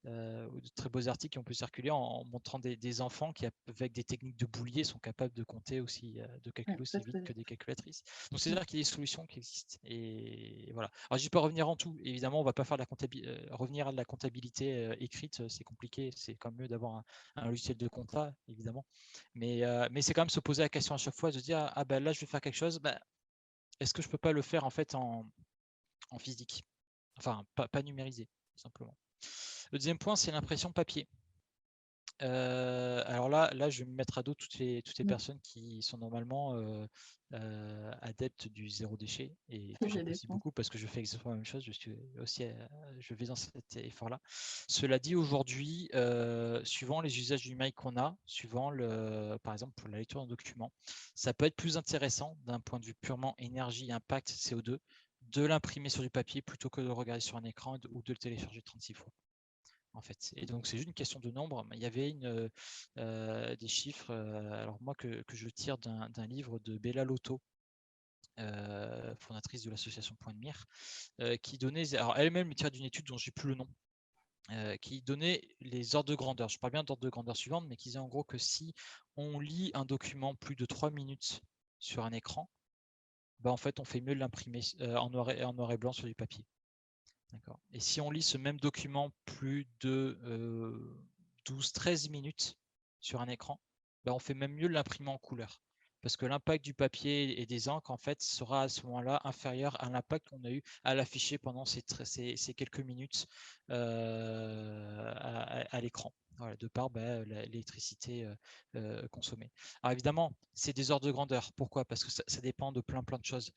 ou de très beaux articles qui ont pu circuler en montrant des enfants qui, avec des techniques de boulier, sont capables de compter aussi, de calculer aussi vite que des calculatrices. Donc c'est-à-dire qu'il y a des solutions qui existent. Et voilà. Alors je ne vais pas revenir en tout. Évidemment, on ne va pas faire revenir à de la comptabilité écrite, c'est compliqué. C'est quand même mieux d'avoir un logiciel de compta, évidemment. Mais c'est quand même se poser la question à chaque fois, de se dire, là, je vais faire quelque chose, est-ce que je ne peux pas le faire en fait en physique? Enfin, pas numérisé, tout simplement. Le deuxième point, c'est l'impression papier. Alors là, je vais me mettre à dos toutes les personnes qui sont normalement adeptes du zéro déchet et que J'ai des j'apprécie points. beaucoup parce que je fais exactement la même chose. Je vais dans cet effort-là. Cela dit, aujourd'hui, suivant les usages numériques qu'on a, par exemple pour la lecture d'un document, ça peut être plus intéressant d'un point de vue purement énergie, impact, CO2, de l'imprimer sur du papier plutôt que de le regarder sur un écran ou de le télécharger 36 fois. En fait. Et donc, c'est juste une question de nombre. Il y avait des chiffres, alors moi, que je tire d'un livre de Bella Lotto, fondatrice de l'association Point de Mire, qui donnait, alors elle-même tire d'une étude dont j'ai plus le nom, qui donnait les ordres de grandeur. Je parle bien d'ordre de grandeur suivante, mais qui disait en gros que si on lit un document plus de 3 minutes sur un écran, bah en fait, on fait mieux de l'imprimer en noir et blanc sur du papier. D'accord. Et si on lit ce même document plus de 12-13 minutes sur un écran, ben on fait même mieux de l'imprimer en couleur. Parce que l'impact du papier et des encres, en fait, sera à ce moment-là inférieur à l'impact qu'on a eu à l'afficher pendant ces quelques minutes à l'écran. Voilà, de par l'électricité consommée. Alors évidemment, c'est des ordres de grandeur. Pourquoi? Parce que ça dépend de plein de choses.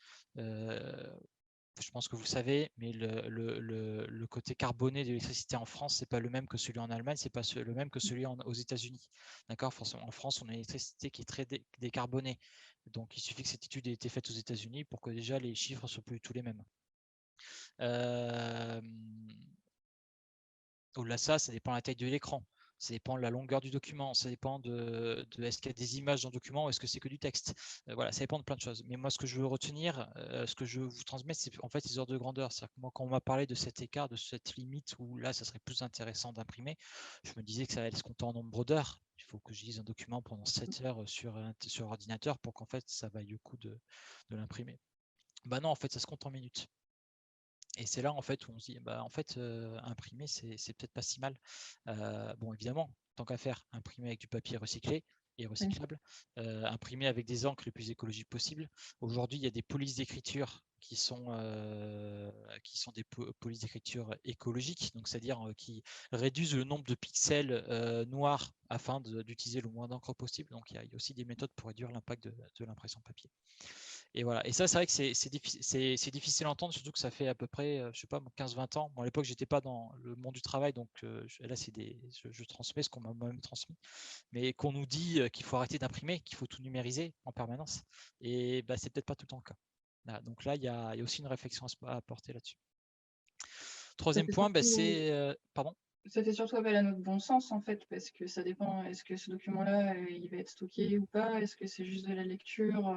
Je pense que vous savez, mais le côté carboné de l'électricité en France, c'est pas le même que celui en Allemagne, c'est pas le même que celui aux États-Unis. D'accord? En France, on a une électricité qui est très décarbonée. Donc, il suffit que cette étude ait été faite aux États-Unis pour que déjà les chiffres soient plus du tout les mêmes. Au-delà de ça, ça dépend de la taille de l'écran. Ça dépend de la longueur du document, ça dépend de est-ce qu'il y a des images dans le document ou est-ce que c'est que du texte. Voilà, ça dépend de plein de choses. Mais moi, ce que je veux retenir, ce que je vous transmets, c'est en fait les ordres de grandeur. C'est-à-dire que moi, quand on m'a parlé de cet écart, de cette limite où là, ça serait plus intéressant d'imprimer, je me disais que ça allait se compter en nombre d'heures. Il faut que je lise un document pendant 7 heures sur ordinateur pour qu'en fait, ça vaille le coup de l'imprimer. Bah non, en fait, ça se compte en minutes. Et c'est là en fait où on se dit, bah, en fait, imprimer, c'est peut-être pas si mal. Bon, évidemment, tant qu'à faire, imprimer avec du papier recyclé et recyclable, imprimer avec des encres les plus écologiques possibles. Aujourd'hui, il y a des polices d'écriture qui sont des polices d'écriture écologiques, donc c'est-à-dire qui réduisent le nombre de pixels noirs afin d'utiliser le moins d'encre possible. Donc il y a aussi des méthodes pour réduire l'impact de l'impression papier. Et voilà. Et ça, c'est vrai que c'est difficile à entendre, surtout que ça fait à peu près, je sais pas, 15-20 ans. Bon, à l'époque, j'étais pas dans le monde du travail, donc là, je transmets ce qu'on m'a moi-même transmis. Mais qu'on nous dit qu'il faut arrêter d'imprimer, qu'il faut tout numériser en permanence. Et bah, c'est peut-être pas tout le temps le cas. Voilà. Donc là, il y a aussi une réflexion à apporter là-dessus. Troisième point, c'est. Pardon? Ça fait surtout appel à notre bon sens, en fait, parce que ça dépend, est-ce que ce document-là, il va être stocké ou pas? Est-ce que c'est juste de la lecture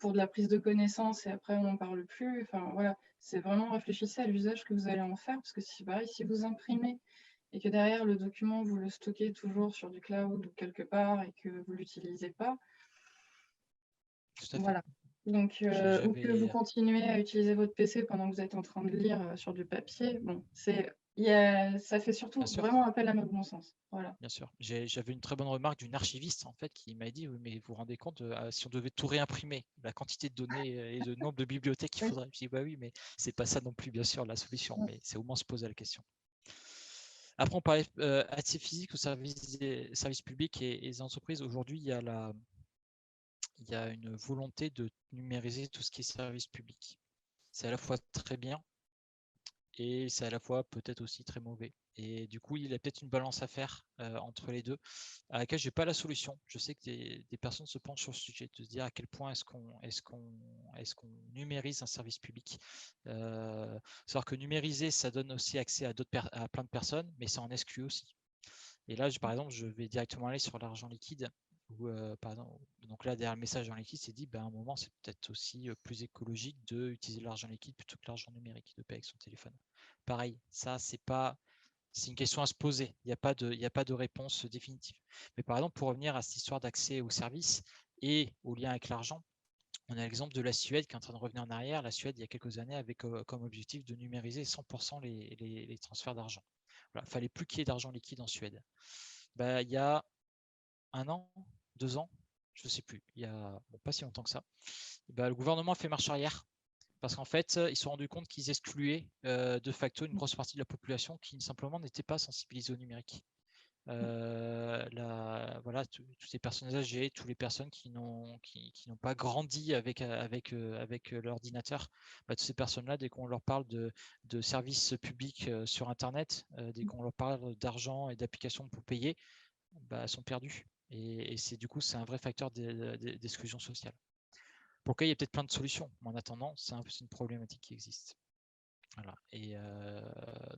pour de la prise de connaissance et après on n'en parle plus? Enfin, voilà, c'est vraiment réfléchissez à l'usage que vous allez en faire, parce que c'est pareil, si vous imprimez et que derrière le document, vous le stockez toujours sur du cloud ou quelque part et que vous ne l'utilisez pas, Tout à fait. voilà. Donc, ou que vous continuez à utiliser votre PC pendant que vous êtes en train de lire sur du papier, bon, ça fait surtout vraiment appel à notre bon sens. Voilà. Bien sûr. J'avais une très bonne remarque d'une archiviste en fait qui m'a dit oui, mais vous vous rendez compte si on devait tout réimprimer, la quantité de données et le nombre de bibliothèques qu'il faudrait. Je dis bah oui, mais c'est pas ça non plus bien sûr la solution, mais c'est au moins se poser la question. Après on parlait accès physique aux services publics et les entreprises. Aujourd'hui il y a une volonté de numériser tout ce qui est service public. C'est à la fois très bien et c'est à la fois peut-être aussi très mauvais. Et du coup, il y a peut-être une balance à faire entre les deux, à laquelle je n'ai pas la solution. Je sais que des personnes se penchent sur ce sujet, de se dire à quel point est-ce qu'on numérise un service public. Savoir que numériser, ça donne aussi accès à plein de personnes, mais ça en exclut aussi. Et là, par exemple, je vais directement aller sur l'argent liquide. Où, par exemple, donc là, derrière le message en liquide, c'est dit, à un moment, c'est peut-être aussi plus écologique d'utiliser l'argent liquide plutôt que l'argent numérique, de payer avec son téléphone. Pareil, ça, c'est une question à se poser. Il n'y a pas de réponse définitive. Mais par exemple, pour revenir à cette histoire d'accès aux services et au lien avec l'argent, on a l'exemple de la Suède qui est en train de revenir en arrière. La Suède, il y a quelques années, avait comme objectif de numériser 100% les transferts d'argent. Voilà, il ne fallait plus qu'il y ait d'argent liquide en Suède. Il y a 1 an, 2 ans, je ne sais plus, il y a pas si longtemps que ça, le gouvernement a fait marche arrière parce qu'en fait, ils se sont rendus compte qu'ils excluaient de facto une grosse partie de la population qui simplement n'était pas sensibilisée au numérique. voilà, toutes les personnes âgées, toutes les personnes qui n'ont pas grandi avec l'ordinateur, toutes ces personnes-là, dès qu'on leur parle de services publics sur Internet, dès qu'on leur parle d'argent et d'applications pour payer, elles sont perdues. Et du coup, c'est un vrai facteur d'exclusion sociale. Pour lequel il y a peut-être plein de solutions, mais en attendant, c'est une problématique qui existe. Voilà. Et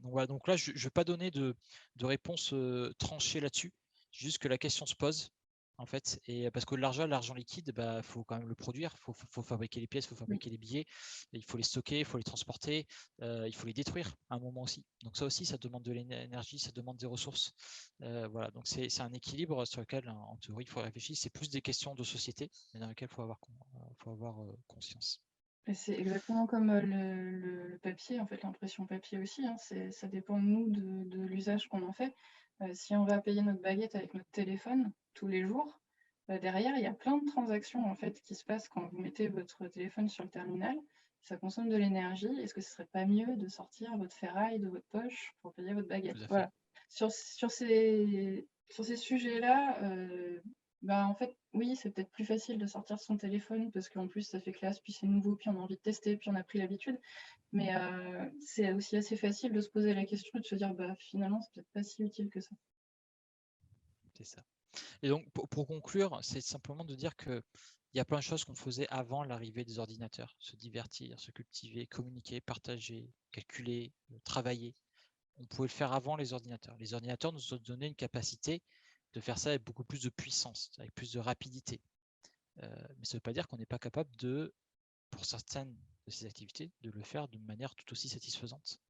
donc là, je ne vais pas donner de réponse tranchée là-dessus, juste que la question se pose, en fait, et parce que l'argent liquide, il faut quand même le produire, il faut fabriquer les pièces, il faut fabriquer les billets, il faut les stocker, il faut les transporter, il faut les détruire à un moment aussi. Donc ça aussi, ça demande de l'énergie, ça demande des ressources. Voilà, donc c'est un équilibre sur lequel, en théorie, il faut réfléchir. C'est plus des questions de société, mais dans lesquelles il faut avoir conscience. C'est exactement comme le papier, en fait, l'impression papier aussi, hein, ça dépend de nous, de l'usage qu'on en fait. Si on va payer notre baguette avec notre téléphone tous les jours, derrière, il y a plein de transactions en fait, qui se passent quand vous mettez votre téléphone sur le terminal. Ça consomme de l'énergie. Est-ce que ce serait pas mieux de sortir votre ferraille de votre poche pour payer votre baguette? Tout à fait. Voilà. Sur ces sujets-là, en fait, oui, c'est peut-être plus facile de sortir son téléphone parce qu'en plus, ça fait classe, puis c'est nouveau, puis on a envie de tester, puis on a pris l'habitude. Mais c'est aussi assez facile de se poser la question et de se dire, finalement, c'est peut-être pas si utile que ça. C'est ça. Et donc, pour conclure, c'est simplement de dire qu'il y a plein de choses qu'on faisait avant l'arrivée des ordinateurs. Se divertir, se cultiver, communiquer, partager, calculer, travailler. On pouvait le faire avant les ordinateurs. Les ordinateurs nous ont donné une capacité de faire ça avec beaucoup plus de puissance, avec plus de rapidité. Mais ça ne veut pas dire qu'on n'est pas capable pour certaines de ces activités, de le faire d'une manière tout aussi satisfaisante.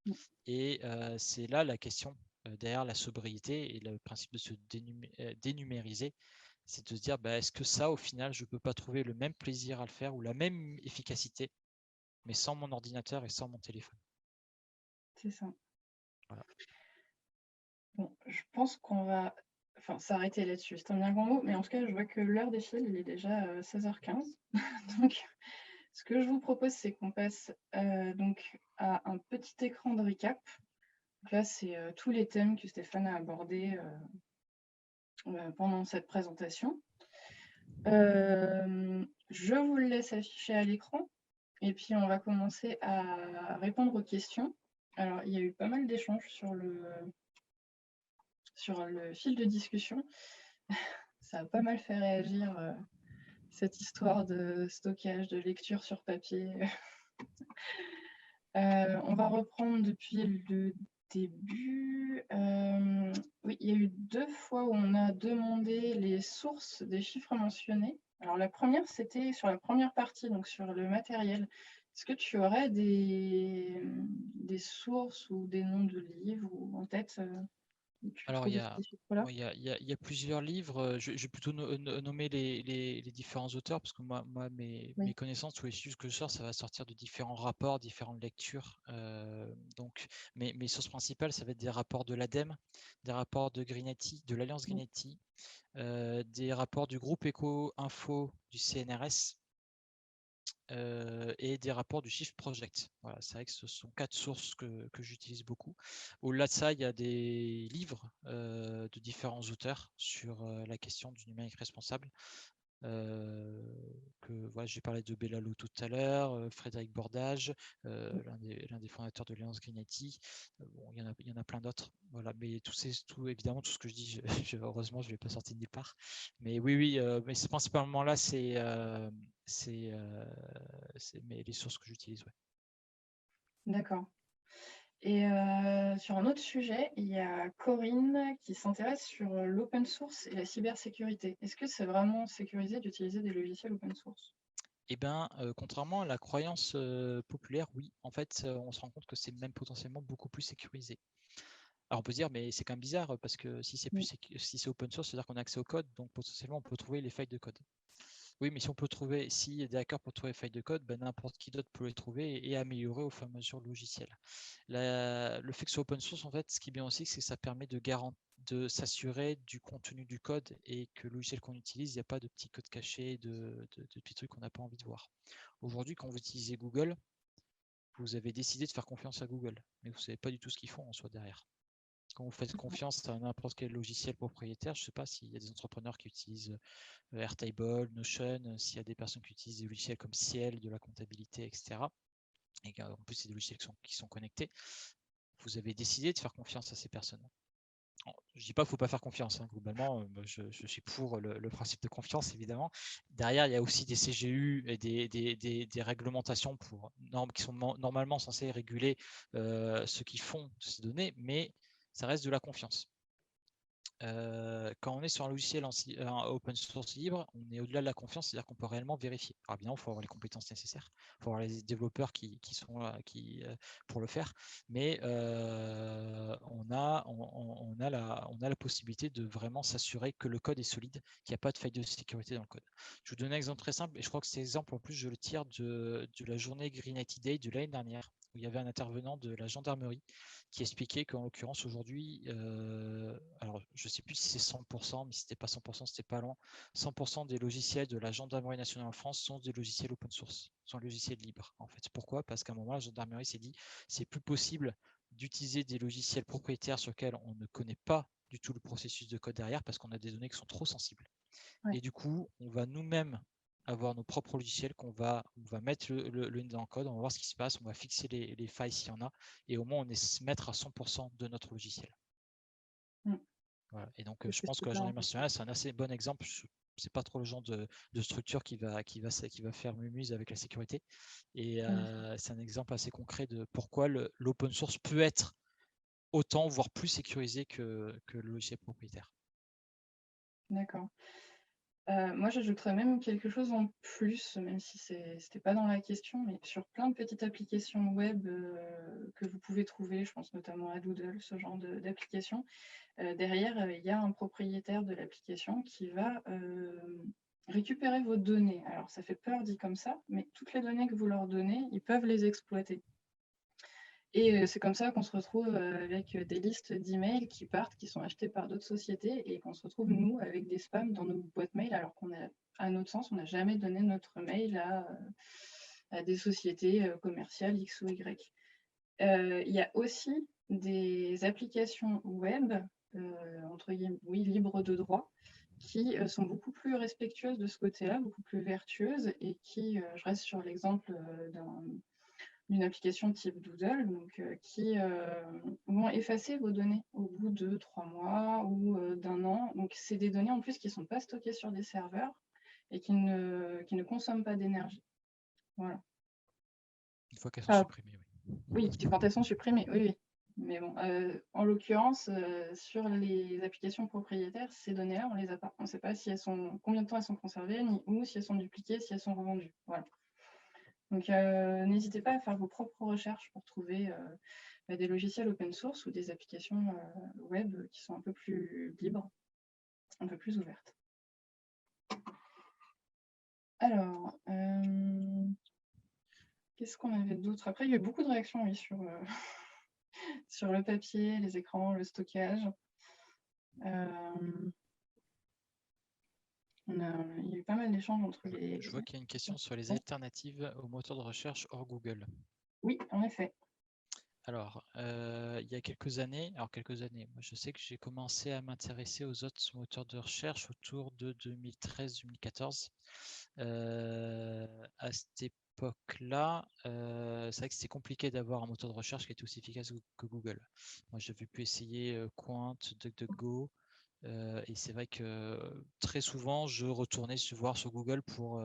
Et c'est là la question derrière la sobriété et le principe de se dénumériser, c'est de se dire est-ce que ça, au final, je ne peux pas trouver le même plaisir à le faire ou la même efficacité, mais sans mon ordinateur et sans mon téléphone. C'est ça. Voilà. Bon, je pense qu'on va s'arrêter là-dessus. C'est un bien grand mot, mais en tout cas, je vois que l'heure défile, il est déjà 16h15. Donc, ce que je vous propose, c'est qu'on passe donc à un petit écran de recap. Donc là, c'est tous les thèmes que Stéphane a abordés pendant cette présentation. Je vous le laisse afficher à l'écran et puis on va commencer à répondre aux questions. Alors, il y a eu pas mal d'échanges sur le fil de discussion. Ça a pas mal fait réagir cette histoire de stockage, de lecture sur papier. On va reprendre depuis le début. Oui, il y a eu 2 fois où on a demandé les sources des chiffres mentionnés. Alors la première, c'était sur la première partie, donc sur le matériel. Est-ce que tu aurais des sources ou des noms de livres en tête où tu Alors, il trouvais y a, ces chiffres-là? il y a, il y a plusieurs livres. Je vais plutôt nommer les différents auteurs, parce que moi mes Oui. connaissances, tous les chiffres que je sors, ça va sortir de différents rapports, différentes lectures. Donc, mes sources principales, ça va être des rapports de l'ADEME, des rapports de Greenetti, de l'Alliance Greenetti, des rapports du groupe Éco-Info du CNRS, et des rapports du Shift Project. Voilà, c'est vrai que ce sont 4 sources que j'utilise beaucoup. Au-delà de ça, il y a des livres de différents auteurs sur la question du numérique responsable. Voilà, j'ai parlé de Bellalo tout à l'heure, Frédéric Bordage, l'un des fondateurs de l'Alliance Greenetti. Bon, il y en a plein d'autres. Voilà, mais évidemment, tout ce que je dis, heureusement, je ne l'ai pas sorti de nulle part. Mais oui, mais c'est principalement là, c'est les sources que j'utilise. Ouais. D'accord. Et sur un autre sujet, il y a Corinne qui s'intéresse sur l'open source et la cybersécurité. Est-ce que c'est vraiment sécurisé d'utiliser des logiciels open source? Eh bien, contrairement à la croyance populaire, oui, en fait, on se rend compte que c'est même potentiellement beaucoup plus sécurisé. Alors on peut se dire, mais c'est quand même bizarre, parce que si c'est open source, c'est-à-dire qu'on a accès au code, donc potentiellement on peut trouver les failles de code. Oui, mais si des hackers peuvent trouver les failles de code, n'importe qui d'autre peut les trouver et améliorer au fur et à mesure le logiciel. Le fait que ce soit open source, en fait, ce qui est bien aussi, c'est que ça permet de s'assurer du contenu du code et que le logiciel qu'on utilise, il n'y a pas de petits codes cachés, de petits trucs qu'on n'a pas envie de voir. Aujourd'hui, quand vous utilisez Google, vous avez décidé de faire confiance à Google, mais vous ne savez pas du tout ce qu'ils font en soi derrière. Quand vous faites confiance à n'importe quel logiciel propriétaire, je ne sais pas s'il y a des entrepreneurs qui utilisent Airtable, Notion, s'il y a des personnes qui utilisent des logiciels comme Ciel, de la comptabilité, etc. Et en plus, c'est des logiciels qui sont connectés. Vous avez décidé de faire confiance à ces personnes. Je ne dis pas qu'il ne faut pas faire confiance. Globalement, je suis pour le principe de confiance, évidemment. Derrière, il y a aussi des CGU et des réglementations qui sont normalement censées réguler ce qu'ils font de ces données, mais ça reste de la confiance. Quand on est sur un logiciel open source libre, on est au-delà de la confiance, c'est-à-dire qu'on peut réellement vérifier. Alors bien, il faut avoir les compétences nécessaires, il faut avoir les développeurs qui sont là pour le faire, mais on a la possibilité de vraiment s'assurer que le code est solide, qu'il n'y a pas de faille de sécurité dans le code. Je vous donne un exemple très simple, et je crois que cet exemple, en plus, je le tire de la journée Green IT Day de l'année dernière, où il y avait un intervenant de la gendarmerie qui expliquait qu'en l'occurrence aujourd'hui, alors je ne sais plus si c'est 100%, mais si c'était pas 100%, c'était pas loin. 100% des logiciels de la gendarmerie nationale en France sont des logiciels open source, sont des logiciels libres en fait. Pourquoi? Parce qu'à un moment, la gendarmerie s'est dit c'est plus possible d'utiliser des logiciels propriétaires sur lesquels on ne connaît pas du tout le processus de code derrière parce qu'on a des données qui sont trop sensibles. Ouais. Et du coup, on va nous-mêmes avoir nos propres logiciels on va mettre le nez dans le code, on va voir ce qui se passe, on va fixer les failles s'il y en a, et au moins on est se mettre à 100% de notre logiciel. Voilà. Et donc je pense que la gendarmerie nationale, c'est un assez bon exemple. C'est pas trop le genre de structure qui va faire mumuse avec la sécurité. Et c'est un exemple assez concret de pourquoi l'open source peut être autant, voire plus sécurisé que le logiciel propriétaire. D'accord. Moi, j'ajouterais même quelque chose en plus, même si c'était pas dans la question, mais sur plein de petites applications web que vous pouvez trouver, je pense notamment à Doodle, ce genre d'application. Derrière, il y a un propriétaire de l'application qui va récupérer vos données. Alors, ça fait peur dit comme ça, mais toutes les données que vous leur donnez, ils peuvent les exploiter. Et c'est comme ça qu'on se retrouve avec des listes d'emails qui partent, qui sont achetés par d'autres sociétés, et qu'on se retrouve, nous, avec des spams dans nos boîtes mail, alors qu'on a, à notre sens, on n'a jamais donné notre mail à des sociétés commerciales X ou Y. Il y a aussi des applications web, entre guillemets, oui, libres de droit, qui sont beaucoup plus respectueuses de ce côté-là, beaucoup plus vertueuses, et qui, je reste sur l'exemple d'une application type Doodle, donc, qui vont effacer vos données au bout de 3 mois ou d'1 an. Donc, c'est des données en plus qui ne sont pas stockées sur des serveurs et qui ne consomment pas d'énergie. Voilà. Une fois qu'elles sont supprimées, oui. Oui, quand elles sont supprimées, oui, oui. Mais bon, en l'occurrence, sur les applications propriétaires, ces données-là, on ne les a pas. On ne sait pas si combien de temps elles sont conservées, ni où, si elles sont dupliquées, si elles sont revendues. Voilà. Donc, n'hésitez pas à faire vos propres recherches pour trouver des logiciels open source ou des applications web qui sont un peu plus libres, un peu plus ouvertes. Alors, qu'est-ce qu'on avait d'autre? Après, il y a eu beaucoup de réactions oui, sur, sur le papier, les écrans, le stockage. Il y a eu pas mal d'échanges entre les... Je vois qu'il y a une question sur les alternatives au moteur de recherche hors Google. Oui, en effet. Alors, il y a quelques années, moi, je sais que j'ai commencé à m'intéresser aux autres moteurs de recherche autour de 2013-2014. À cette époque-là, c'est vrai que c'était compliqué d'avoir un moteur de recherche qui était aussi efficace que Google. Moi, j'avais pu essayer Quant, DuckDuckGo, et c'est vrai que très souvent, je retournais voir sur Google pour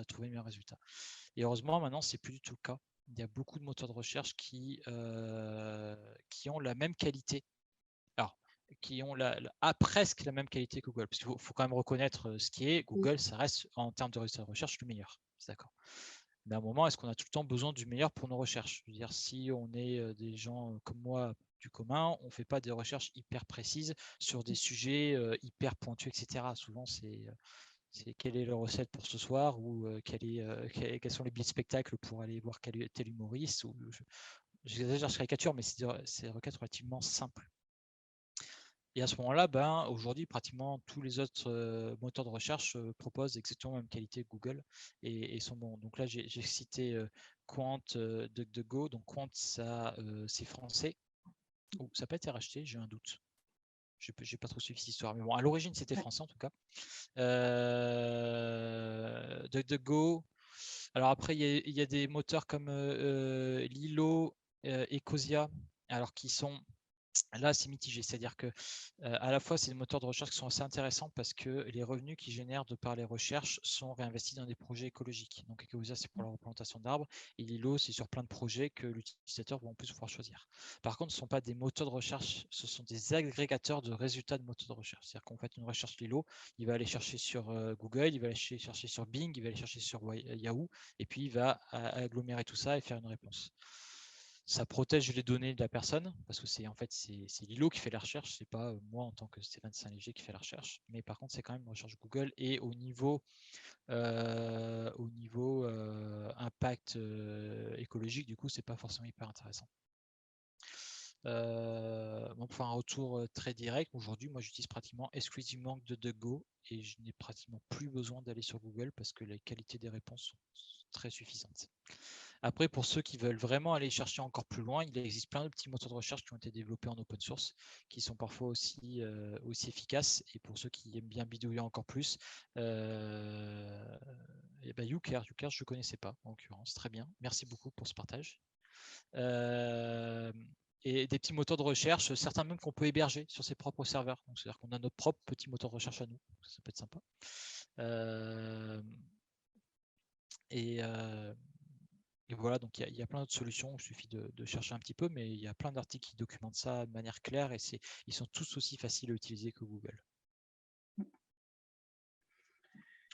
trouver mes résultats. Et heureusement, maintenant, c'est plus du tout le cas. Il y a beaucoup de moteurs de recherche qui ont la même qualité. Alors, qui ont presque la même qualité que Google. Parce qu'il faut quand même reconnaître ce qui est. Google, ça reste en termes de résultats de recherche le meilleur. C'est d'accord. Mais à un moment, est-ce qu'on a tout le temps besoin du meilleur pour nos recherches? Je veux dire, si on est des gens comme moi du commun, on ne fait pas des recherches hyper précises sur des sujets hyper pointus, etc. Souvent, c'est quelle est la recette pour ce soir ou quels sont les billets de spectacle pour aller voir tel humoriste. J'exagère, je caricature, mais c'est des requêtes relativement simples. Et à ce moment-là, aujourd'hui, pratiquement tous les autres moteurs de recherche proposent exactement la même qualité que Google et sont bons. Donc là, j'ai cité Quant, DuckDuckGo. Donc Quant, c'est français. Oh, ça n'a pas été racheté, j'ai un doute. Je n'ai pas trop suivi cette histoire. Mais bon, à l'origine, c'était français en tout cas. DuckDuckGo. Alors après, il y a des moteurs comme Lilo, Ecosia, alors qui sont là, c'est mitigé. C'est-à-dire que à la fois, c'est des moteurs de recherche qui sont assez intéressants parce que les revenus qu'ils génèrent de par les recherches sont réinvestis dans des projets écologiques. Donc, Ecosia, c'est pour la replantation d'arbres. Et Lilo, c'est sur plein de projets que l'utilisateur va en plus pouvoir choisir. Par contre, ce ne sont pas des moteurs de recherche, ce sont des agrégateurs de résultats de moteurs de recherche. C'est-à-dire qu'on fait une recherche Lilo, il va aller chercher sur Google, il va aller chercher sur Bing, il va aller chercher sur Yahoo, et puis il va agglomérer tout ça et faire une réponse. Ça protège les données de la personne parce que c'est en fait c'est Lilo qui fait la recherche, c'est pas moi en tant que Stéphane Saint-Léger qui fait la recherche, mais par contre c'est quand même une recherche Google et au niveau impact écologique, du coup c'est pas forcément hyper intéressant. Pour faire un retour très direct, aujourd'hui moi j'utilise pratiquement exclusivement DuckDuckGo et je n'ai pratiquement plus besoin d'aller sur Google parce que la qualité des réponses sont très suffisantes. Après, pour ceux qui veulent vraiment aller chercher encore plus loin, il existe plein de petits moteurs de recherche qui ont été développés en open source, qui sont parfois aussi efficaces. Et pour ceux qui aiment bien bidouiller encore plus, YouCare, je ne connaissais pas en l'occurrence. Très bien, merci beaucoup pour ce partage. Et des petits moteurs de recherche, certains même qu'on peut héberger sur ses propres serveurs. C'est-à-dire qu'on a notre propre petit moteur de recherche à nous. Ça peut être sympa. Et voilà, donc il y a plein d'autres solutions, il suffit de chercher un petit peu, mais il y a plein d'articles qui documentent ça de manière claire et ils sont tous aussi faciles à utiliser que Google.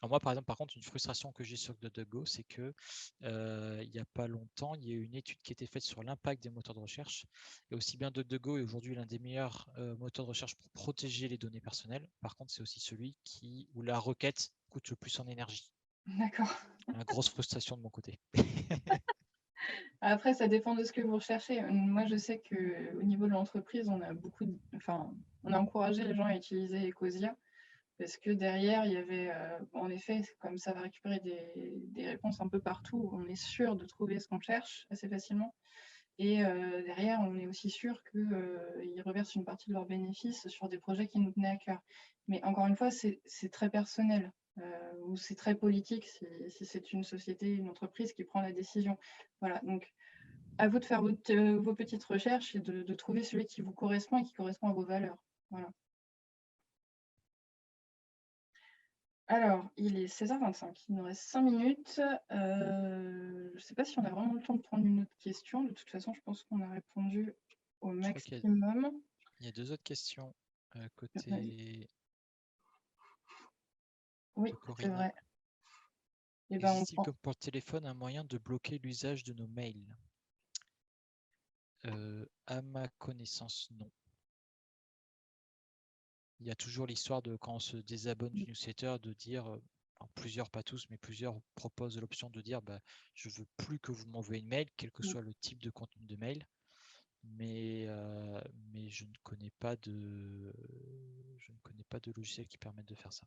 Alors moi, par exemple, par contre, une frustration que j'ai sur DuckDuckGo, c'est que il n'y a pas longtemps, il y a eu une étude qui a été faite sur l'impact des moteurs de recherche. Et aussi bien DuckDuckGo est aujourd'hui l'un des meilleurs moteurs de recherche pour protéger les données personnelles. Par contre, c'est aussi celui où la requête coûte le plus en énergie. D'accord. Une grosse frustration de mon côté. Après, ça dépend de ce que vous recherchez. Moi, je sais qu'au niveau de l'entreprise, on a encouragé les gens à utiliser Ecosia parce que derrière, il y avait, en effet, comme ça va récupérer des réponses un peu partout, on est sûr de trouver ce qu'on cherche assez facilement. Et derrière, on est aussi sûr qu'ils reversent une partie de leurs bénéfices sur des projets qui nous tenaient à cœur. Mais encore une fois, c'est très personnel ou c'est très politique si c'est une société, une entreprise qui prend la décision. Voilà, donc à vous de faire vos petites recherches et de trouver celui qui vous correspond et qui correspond à vos valeurs. Voilà. Alors, il est 16h25, il nous reste 5 minutes. Je ne sais pas si on a vraiment le temps de prendre une autre question. De toute façon, je pense qu'on a répondu au maximum. Il y a 2 autres questions côté Oui, c'est vrai. Existe-t-il comme pour téléphone un moyen de bloquer l'usage de nos mails? À ma connaissance, non. Il y a toujours l'histoire de quand on se désabonne du newsletter de dire, plusieurs, pas tous, mais plusieurs proposent l'option de dire je veux plus que vous m'envoyez une mail, quel que soit le type de contenu de mail. Mais je ne connais pas de logiciel qui permette de faire ça.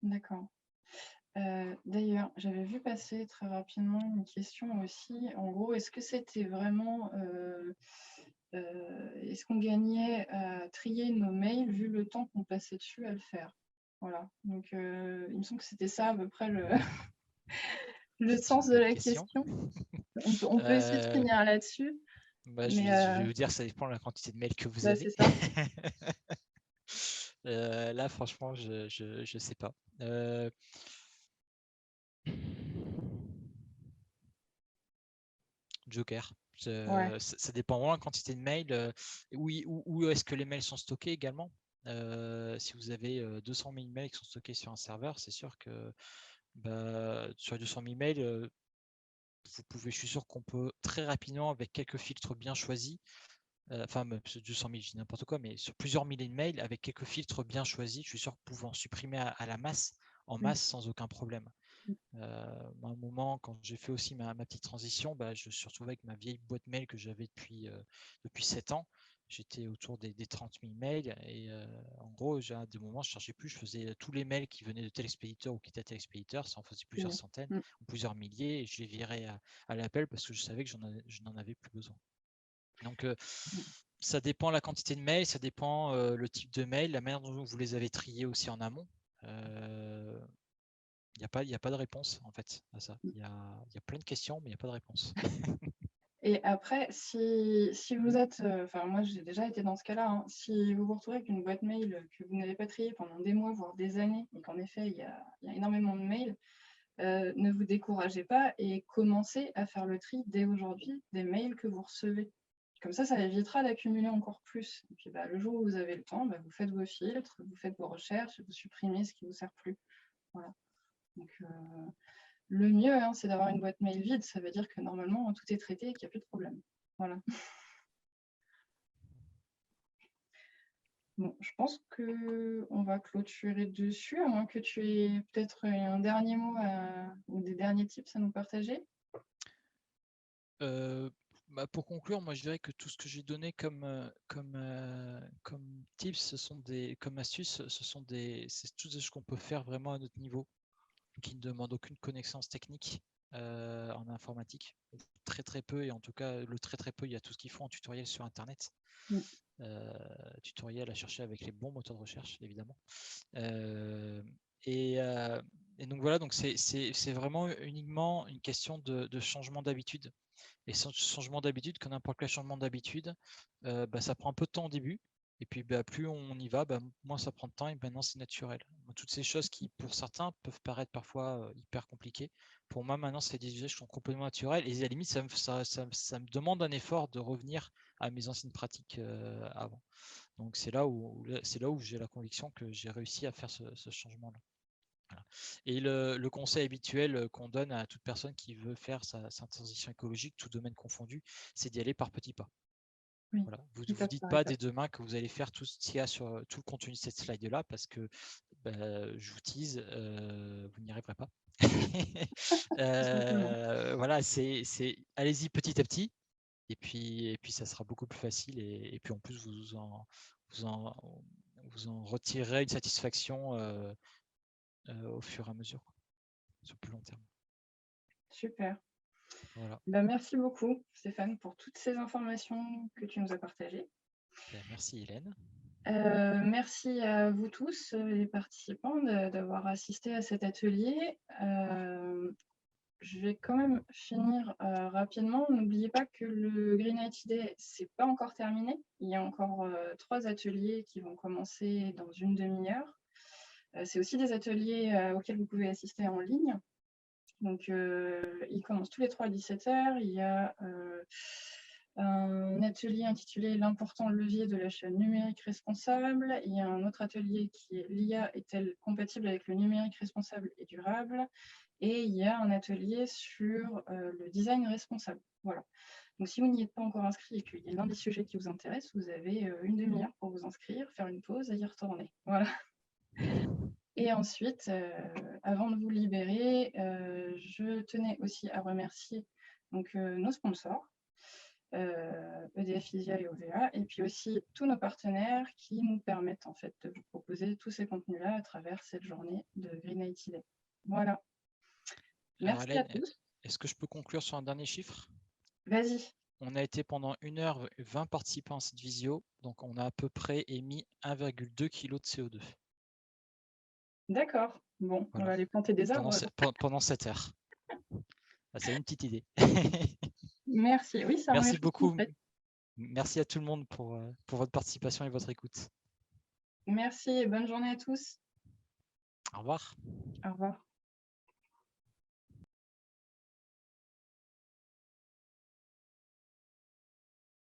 D'accord. D'ailleurs, j'avais vu passer très rapidement une question aussi. En gros, est-ce que c'était vraiment est-ce qu'on gagnait à trier nos mails vu le temps qu'on passait dessus à le faire? Voilà. Donc, il me semble que c'était ça à peu près le sens de la question. On peut essayer de finir là-dessus. Je vais vous dire, ça dépend de la quantité de mails que vous avez. C'est ça. Là, franchement, je sais pas. Joker. Ça dépend vraiment de la quantité de mails. Où est-ce que les mails sont stockés également? Si vous avez 200 000 mails qui sont stockés sur un serveur, c'est sûr que sur les 200 000 mails, je suis sûr qu'on peut très rapidement, avec quelques filtres bien choisis, 200 000, je dis n'importe quoi, mais sur plusieurs milliers de mails, avec quelques filtres bien choisis, je suis sûr que vous pouvez en supprimer à la masse, sans aucun problème. À un moment, quand j'ai fait aussi ma petite transition, je me suis retrouvé avec ma vieille boîte mail que j'avais depuis 7 ans. J'étais autour des 30 000 mails et en gros, à des moments, je ne cherchais plus, je faisais tous les mails qui venaient de tel expéditeur ou qui étaient tel expéditeur, ça en faisait plusieurs centaines ou plusieurs milliers et je les virais à l'appel parce que je savais que je n'en avais plus besoin. Donc, ça dépend de la quantité de mails, ça dépend le type de mail, la manière dont vous les avez triés aussi en amont. Il n'y a pas de réponse en fait à ça. Il y a plein de questions, mais il n'y a pas de réponse. Et après, si vous êtes, enfin moi j'ai déjà été dans ce cas-là, hein, si vous vous retrouvez avec une boîte mail que vous n'avez pas triée pendant des mois, voire des années, et qu'en effet il y a énormément de mails, ne vous découragez pas et commencez à faire le tri dès aujourd'hui des mails que vous recevez. Comme ça évitera d'accumuler encore plus. Et puis le jour où vous avez le temps, vous faites vos filtres, vous faites vos recherches, vous supprimez ce qui ne vous sert plus. Voilà. Donc, le mieux, hein, c'est d'avoir une boîte mail vide. Ça veut dire que normalement, tout est traité et qu'il n'y a plus de problème. Voilà. Bon, je pense qu'on va clôturer dessus, à moins que tu aies peut-être un dernier mot ou des derniers tips à nous partager. Pour conclure, moi je dirais que tout ce que j'ai donné comme tips, comme astuces, c'est tout ce qu'on peut faire vraiment à notre niveau, qui ne demande aucune connaissance technique en informatique. Très peu, et en tout cas le très peu, il y a tout ce qu'il faut en tutoriel sur internet. Tutoriel à chercher avec les bons moteurs de recherche évidemment. Et donc voilà, donc c'est vraiment uniquement une question de changement d'habitude. Et ce changement d'habitude, comme n'importe quel changement d'habitude, ça prend un peu de temps au début. Et puis plus on y va, moins ça prend de temps et maintenant c'est naturel. Toutes ces choses qui, pour certains, peuvent paraître parfois hyper compliquées, pour moi maintenant c'est des usages qui sont complètement naturels. Et à la limite, ça me demande un effort de revenir à mes anciennes pratiques avant. Donc c'est là où j'ai la conviction que j'ai réussi à faire ce changement-là. Voilà. Et le conseil habituel qu'on donne à toute personne qui veut faire sa transition écologique, tout domaine confondu, c'est d'y aller par petits pas. Oui, Voilà. Vous ne vous dites pas dès demain que vous allez faire tout ce qu'il y a sur tout le contenu de cette slide-là, parce que je vous tease, vous n'y arriverez pas. Voilà, allez-y petit à petit, et puis ça sera beaucoup plus facile, et puis en plus vous en retirerez une satisfaction au fur et à mesure, quoi, sur plus long terme. Super. Voilà. Merci beaucoup, Stéphane, pour toutes ces informations que tu nous as partagées. Merci, Hélène. Merci à vous tous, les participants, d'avoir assisté à cet atelier. Je vais quand même finir rapidement. N'oubliez pas que le Green IT Day, c'est pas encore terminé. Il y a encore 3 ateliers qui vont commencer dans une demi-heure. C'est aussi des ateliers auxquels vous pouvez assister en ligne. Donc, ils commencent tous les 3 à 17 h. Il y a un atelier intitulé « L'important levier de la chaîne numérique responsable ». Il y a un autre atelier qui est « L'IA est-elle compatible avec le numérique responsable et durable ?» Et il y a un atelier sur le design responsable. Voilà. Donc, si vous n'y êtes pas encore inscrit et qu'il y a l'un des sujets qui vous intéresse, vous avez une demi-heure pour vous inscrire, faire une pause et y retourner. Voilà. Et ensuite, avant de vous libérer, je tenais aussi à remercier donc, nos sponsors, EDF ISIA et OVA, et puis aussi tous nos partenaires qui nous permettent en fait de vous proposer tous ces contenus-là à travers cette journée de Green IT Day. Voilà. Alors, Merci Hélène, à tous. est-ce que je peux conclure sur un dernier chiffre? Vas-y. On a été pendant 1h20 participants à cette visio, donc on a à peu près émis 1,2 kg de CO2. D'accord. Bon, voilà. On va aller planter des arbres. Pendant 7 heures. C'est une petite idée. Merci. Oui, ça Merci beaucoup. Merci à tout le monde pour votre participation et votre écoute. Merci et bonne journée à tous. Au revoir. Au revoir.